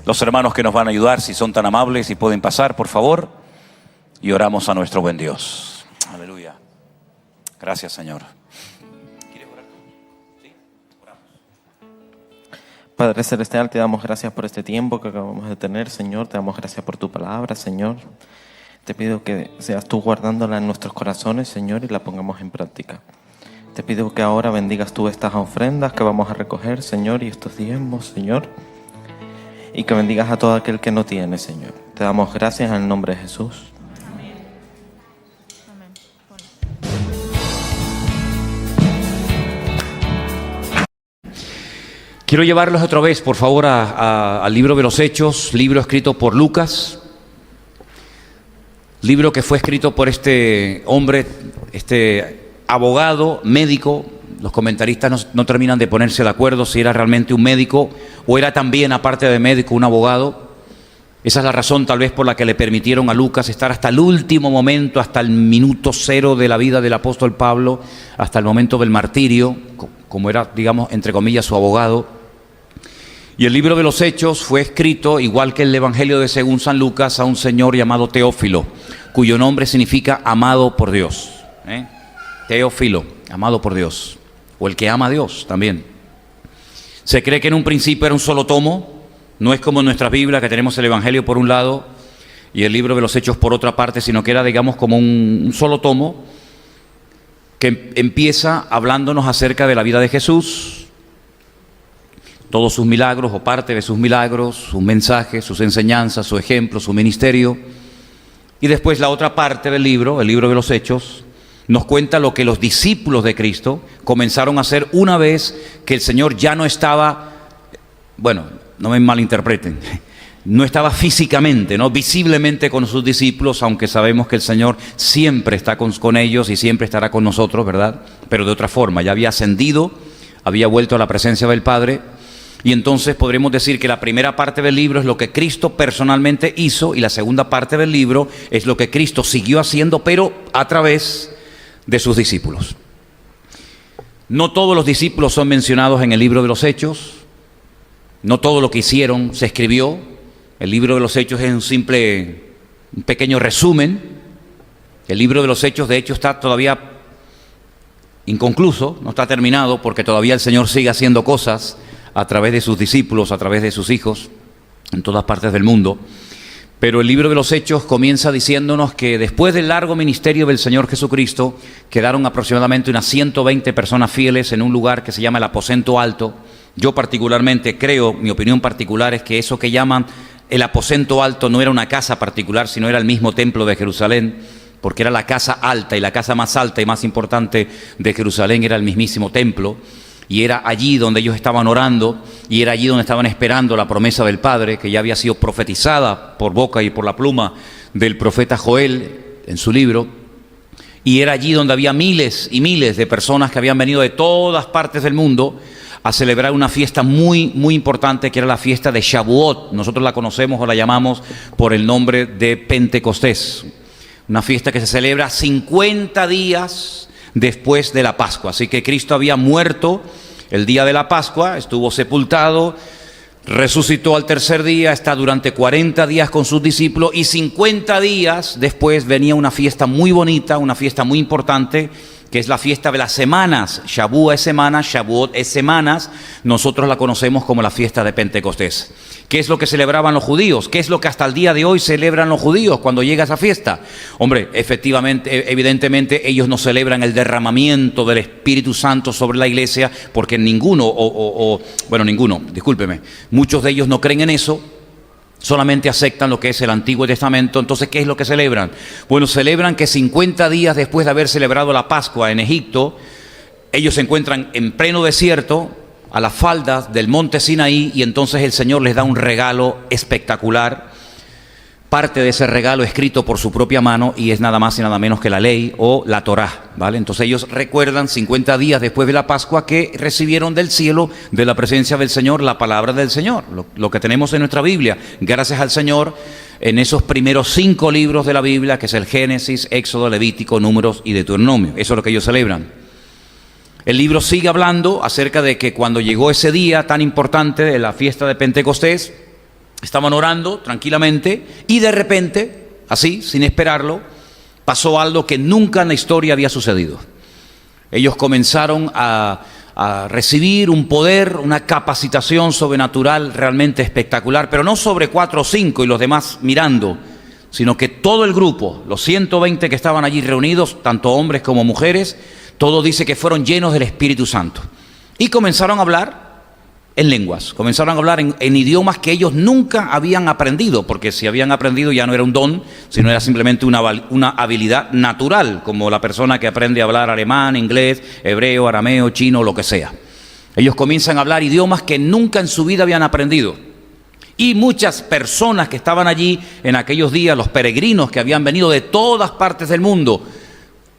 Los hermanos que nos van a ayudar, si son tan amables y pueden pasar, por favor, y oramos a nuestro buen Dios. Aleluya. Gracias, Señor. ¿Quieres orar? ¿Sí? Oramos. Padre Celestial, te damos gracias por este tiempo que acabamos de tener, Señor. Te damos gracias por tu palabra, Señor. Te pido que seas tú guardándola en nuestros corazones, Señor, y la pongamos en práctica. Te pido que ahora bendigas tú estas ofrendas que vamos a recoger, Señor, y estos diezmos, Señor. Y que bendigas a todo aquel que no tiene, Señor. Te damos gracias en el nombre de Jesús. Quiero llevarlos otra vez, por favor, al libro de los Hechos, libro escrito por Lucas. Libro que fue escrito por este hombre, este abogado, médico. Los comentaristas no terminan de ponerse de acuerdo si era realmente un médico o era también, aparte de médico, un abogado. Esa es la razón tal vez por la que le permitieron a Lucas estar hasta el último momento, hasta el minuto cero de la vida del apóstol Pablo, hasta el momento del martirio, como era, digamos, entre comillas, su abogado. Y el libro de los Hechos fue escrito, igual que el Evangelio de según San Lucas, a un señor llamado Teófilo, cuyo nombre significa amado por Dios. Teófilo, amado por Dios, o el que ama a Dios también. Se cree que en un principio era un solo tomo, no es como en nuestra Biblia que tenemos el Evangelio por un lado y el libro de los Hechos por otra parte, sino que era, digamos, como un solo tomo que empieza hablándonos acerca de la vida de Jesús, todos sus milagros o parte de sus milagros, sus mensajes, sus enseñanzas, su ejemplo, su ministerio. Y después la otra parte del libro, el libro de los Hechos, nos cuenta lo que los discípulos de Cristo comenzaron a hacer una vez que el Señor ya no estaba, bueno, no me malinterpreten, no estaba físicamente, no visiblemente con sus discípulos, aunque sabemos que el Señor siempre está con ellos y siempre estará con nosotros, ¿verdad? Pero de otra forma, ya había ascendido, había vuelto a la presencia del Padre. Y entonces podremos decir que la primera parte del libro es lo que Cristo personalmente hizo y la segunda parte del libro es lo que Cristo siguió haciendo, pero a través de sus discípulos. No todos los discípulos son mencionados en el libro de los Hechos, no todo lo que hicieron se escribió. El libro de los Hechos es un pequeño resumen. El libro de los Hechos, de hecho, está todavía inconcluso, no está terminado, porque todavía el Señor sigue haciendo cosas a través de sus discípulos, a través de sus hijos, en todas partes del mundo. Pero el libro de los Hechos comienza diciéndonos que después del largo ministerio del Señor Jesucristo, quedaron aproximadamente unas 120 personas fieles en un lugar que se llama el Aposento Alto. Yo particularmente creo, mi opinión particular es que eso que llaman el Aposento Alto no era una casa particular, sino era el mismo templo de Jerusalén, porque era la casa alta, y la casa más alta y más importante de Jerusalén era el mismísimo templo. Y era allí donde ellos estaban orando, y era allí donde estaban esperando la promesa del Padre, que ya había sido profetizada por boca y por la pluma del profeta Joel en su libro. Y era allí donde había miles y miles de personas que habían venido de todas partes del mundo a celebrar una fiesta muy, muy importante, que era la fiesta de Shavuot. Nosotros la conocemos o la llamamos por el nombre de Pentecostés. Una fiesta que se celebra 50 días después de la Pascua. Así que Cristo había muerto el día de la Pascua, estuvo sepultado, resucitó al tercer día, está durante 40 días con sus discípulos y 50 días después venía una fiesta muy bonita, una fiesta muy importante, que es la fiesta de las semanas. Shavuot es semana, Shavuot es semanas, nosotros la conocemos como la fiesta de Pentecostés. ¿Qué es lo que celebraban los judíos? ¿Qué es lo que hasta el día de hoy celebran los judíos cuando llega esa fiesta? Hombre, efectivamente, evidentemente ellos no celebran el derramamiento del Espíritu Santo sobre la iglesia, porque discúlpeme, muchos de ellos no creen en eso. Solamente aceptan lo que es el Antiguo Testamento. Entonces, ¿qué es lo que celebran? Bueno, celebran que 50 días después de haber celebrado la Pascua en Egipto, ellos se encuentran en pleno desierto, a las faldas del monte Sinaí, y entonces el Señor les da un regalo espectacular. Parte de ese regalo escrito por su propia mano, y es nada más y nada menos que la ley o la Torá, ¿vale? Entonces ellos recuerdan 50 días después de la Pascua que recibieron del cielo, de la presencia del Señor, la palabra del Señor, lo que tenemos en nuestra Biblia, gracias al Señor, en esos primeros 5 libros de la Biblia, que es el Génesis, Éxodo, Levítico, Números y Deuteronomio. Eso es lo que ellos celebran. El libro sigue hablando acerca de que cuando llegó ese día tan importante de la fiesta de Pentecostés, estaban orando tranquilamente y de repente, así, sin esperarlo, pasó algo que nunca en la historia había sucedido. Ellos comenzaron a recibir un poder, una capacitación sobrenatural realmente espectacular, pero no sobre 4 o 5 y los demás mirando, sino que todo el grupo, los 120 que estaban allí reunidos, tanto hombres como mujeres, todo dice que fueron llenos del Espíritu Santo. Y comenzaron a hablar en lenguas, comenzaron a hablar en idiomas que ellos nunca habían aprendido, porque si habían aprendido ya no era un don, sino era simplemente una habilidad natural, como la persona que aprende a hablar alemán, inglés, hebreo, arameo, chino, lo que sea. Ellos comienzan a hablar idiomas que nunca en su vida habían aprendido. Y muchas personas que estaban allí en aquellos días, los peregrinos que habían venido de todas partes del mundo,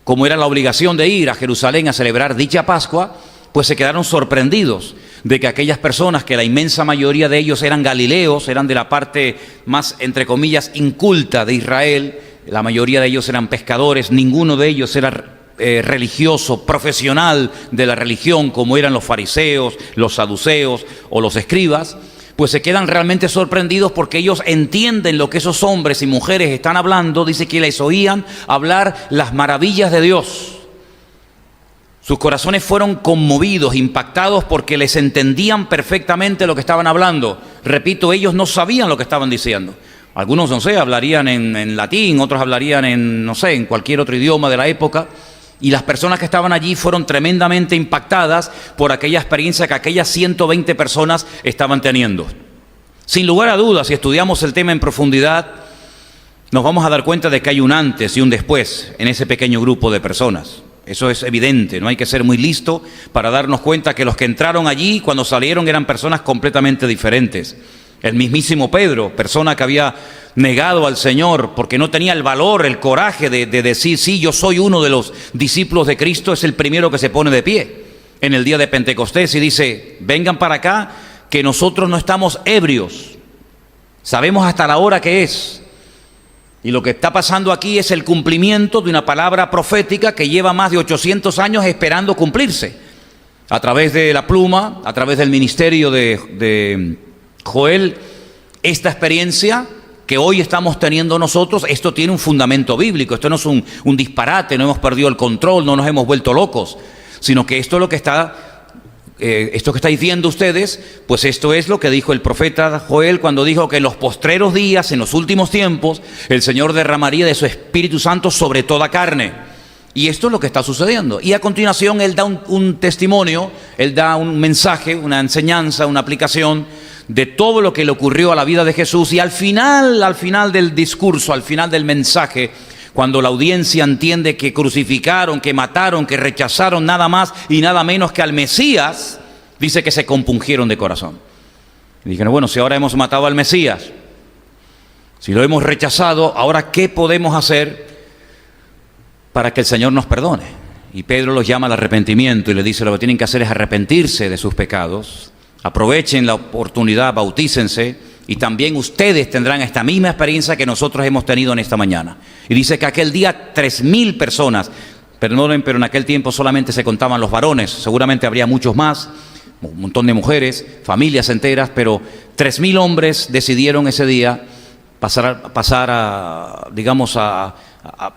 como era la obligación de ir a Jerusalén a celebrar dicha Pascua, pues se quedaron sorprendidos de que aquellas personas, que la inmensa mayoría de ellos eran galileos, eran de la parte más, entre comillas, inculta de Israel, la mayoría de ellos eran pescadores, ninguno de ellos era religioso, profesional de la religión, como eran los fariseos, los saduceos o los escribas, pues se quedan realmente sorprendidos porque ellos entienden lo que esos hombres y mujeres están hablando. Dice que les oían hablar las maravillas de Dios. Sus corazones fueron conmovidos, impactados, porque les entendían perfectamente lo que estaban hablando. Repito, ellos no sabían lo que estaban diciendo. Algunos, no sé, hablarían en latín, otros hablarían en cualquier otro idioma de la época. Y las personas que estaban allí fueron tremendamente impactadas por aquella experiencia que aquellas 120 personas estaban teniendo. Sin lugar a dudas, si estudiamos el tema en profundidad, nos vamos a dar cuenta de que hay un antes y un después en ese pequeño grupo de personas. Eso es evidente, no hay que ser muy listo para darnos cuenta que los que entraron allí, cuando salieron, eran personas completamente diferentes. El mismísimo Pedro, persona que había negado al Señor porque no tenía el valor, el coraje de decir, sí, yo soy uno de los discípulos de Cristo, es el primero que se pone de pie en el día de Pentecostés y dice, vengan para acá, que nosotros no estamos ebrios, sabemos hasta la hora que es. Y lo que está pasando aquí es el cumplimiento de una palabra profética que lleva más de 800 años esperando cumplirse. A través de la pluma, a través del ministerio de Joel, esta experiencia que hoy estamos teniendo nosotros, esto tiene un fundamento bíblico, esto no es un disparate, no hemos perdido el control, no nos hemos vuelto locos, sino que esto es lo que esto que estáis viendo ustedes, pues esto es lo que dijo el profeta Joel cuando dijo que en los postreros días, en los últimos tiempos, el Señor derramaría de su Espíritu Santo sobre toda carne. Y esto es lo que está sucediendo. Y a continuación él da un testimonio, él da un mensaje, una enseñanza, una aplicación de todo lo que le ocurrió a la vida de Jesús. Y al final del discurso, al final del mensaje, cuando la audiencia entiende que crucificaron, que mataron, que rechazaron nada más y nada menos que al Mesías, dice que se compungieron de corazón. Y dijeron, bueno, si ahora hemos matado al Mesías, si lo hemos rechazado, ahora ¿qué podemos hacer para que el Señor nos perdone? Y Pedro los llama al arrepentimiento y le dice, lo que tienen que hacer es arrepentirse de sus pecados, aprovechen la oportunidad, bautícense y también ustedes tendrán esta misma experiencia que nosotros hemos tenido en esta mañana. Y dice que aquel día 3.000 personas, perdonen, pero en aquel tiempo solamente se contaban los varones, seguramente habría muchos más, un montón de mujeres, familias enteras, pero 3.000 hombres decidieron ese día pasar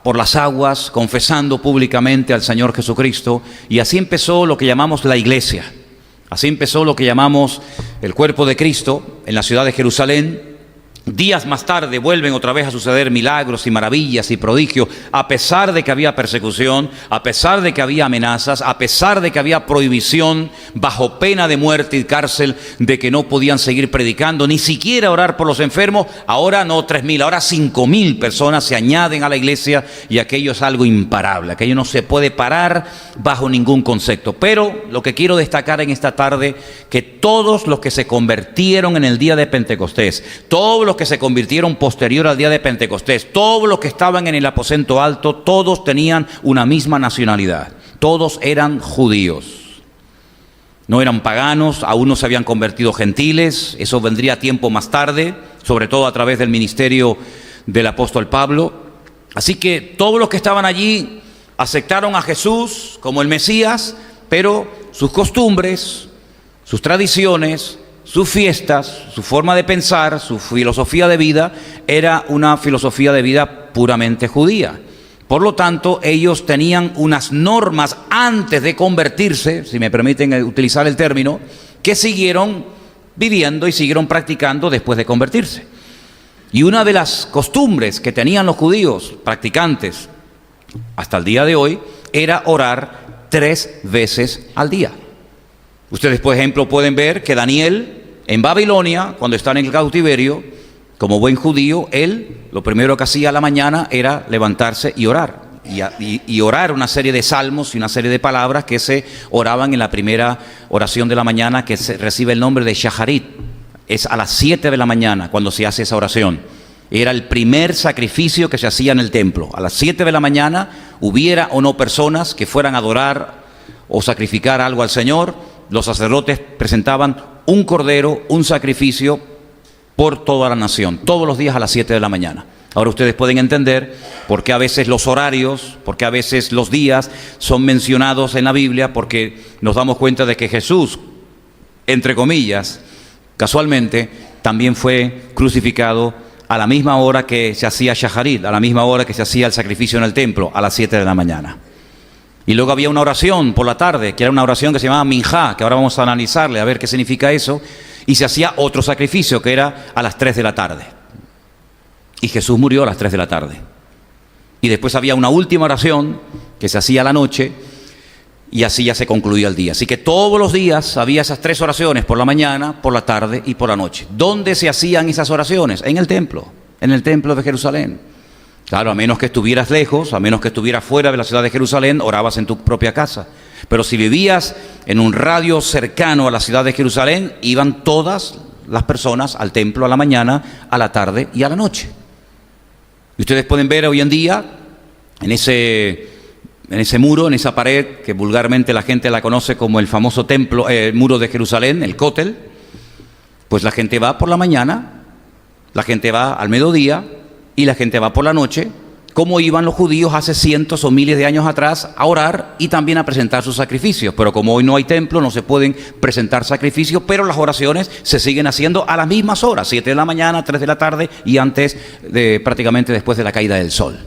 por las aguas, confesando públicamente al Señor Jesucristo, y así empezó lo que llamamos la iglesia. Así empezó lo que llamamos el cuerpo de Cristo en la ciudad de Jerusalén. Días más tarde vuelven otra vez a suceder milagros y maravillas y prodigios, a pesar de que había persecución, a pesar de que había amenazas, a pesar de que había prohibición bajo pena de muerte y cárcel, de que no podían seguir predicando, ni siquiera orar por los enfermos. Ahora no 3.000, ahora 5.000 personas se añaden a la iglesia, y aquello es algo imparable, aquello no se puede parar bajo ningún concepto. Pero lo que quiero destacar en esta tarde, que todos los que se convirtieron en el día de Pentecostés, todos los que se convirtieron posterior al día de Pentecostés, todos los que estaban en el aposento alto, todos tenían una misma nacionalidad, todos eran judíos, no eran paganos, aún no se habían convertido gentiles. Eso vendría tiempo más tarde, sobre todo a través del ministerio del apóstol Pablo. Así que todos los que estaban allí aceptaron a Jesús como el Mesías, pero sus costumbres, sus tradiciones, sus fiestas, su forma de pensar, su filosofía de vida, era una filosofía de vida puramente judía. Por lo tanto, ellos tenían unas normas antes de convertirse, si me permiten utilizar el término, que siguieron viviendo y siguieron practicando después de convertirse. Y una de las costumbres que tenían los judíos practicantes hasta el día de hoy era orar 3 veces al día. Ustedes, por ejemplo, pueden ver que Daniel, en Babilonia, cuando están en el cautiverio, como buen judío, él lo primero que hacía a la mañana era levantarse y orar. Y orar una serie de salmos y una serie de palabras que se oraban en la primera oración de la mañana, que recibe el nombre de Shaharit. Es a las 7 de la mañana cuando se hace esa oración. Era el primer sacrificio que se hacía en el templo. A las 7 de la mañana, hubiera o no personas que fueran a adorar o sacrificar algo al Señor, los sacerdotes presentaban un cordero, un sacrificio por toda la nación, todos los días a las 7 de la mañana. Ahora ustedes pueden entender por qué a veces los horarios, por qué a veces los días son mencionados en la Biblia, porque nos damos cuenta de que Jesús, entre comillas, casualmente, también fue crucificado a la misma hora que se hacía Shaharit, a la misma hora que se hacía el sacrificio en el templo, a las 7 de la mañana. Y luego había una oración por la tarde, que era una oración que se llamaba Minjá, que ahora vamos a analizarle, a ver qué significa eso. Y se hacía otro sacrificio, que era a las 3 de la tarde. Y Jesús murió a las 3 de la tarde. Y después había una última oración, que se hacía a la noche, y así ya se concluía el día. Así que todos los días había esas 3 oraciones, por la mañana, por la tarde y por la noche. ¿Dónde se hacían esas oraciones? En el templo de Jerusalén. Claro, a menos que estuvieras lejos, a menos que estuvieras fuera de la ciudad de Jerusalén, orabas en tu propia casa. Pero si vivías en un radio cercano a la ciudad de Jerusalén, iban todas las personas al templo a la mañana, a la tarde y a la noche. Y ustedes pueden ver hoy en día, en ese muro, en esa pared, que vulgarmente la gente la conoce como el famoso templo, muro de Jerusalén, el Cótel, pues la gente va por la mañana, la gente va al mediodía, y la gente va por la noche, como iban los judíos hace cientos o miles de años atrás a orar y también a presentar sus sacrificios. Pero como hoy no hay templo, no se pueden presentar sacrificios, pero las oraciones se siguen haciendo a las mismas horas, 7 de la mañana, 3 de la tarde y antes prácticamente después de la caída del sol.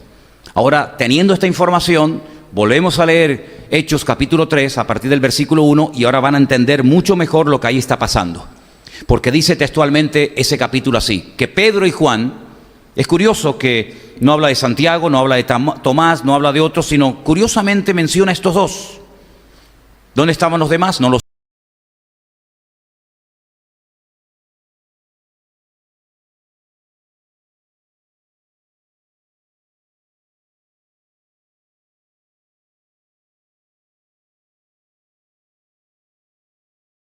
Ahora, teniendo esta información, volvemos a leer Hechos capítulo 3 a partir del versículo 1 y ahora van a entender mucho mejor lo que ahí está pasando. Porque dice textualmente ese capítulo así, que Pedro y Juan, es curioso que no habla de Santiago, no habla de Tomás, no habla de otros, sino curiosamente menciona estos dos. ¿Dónde estaban los demás? No lo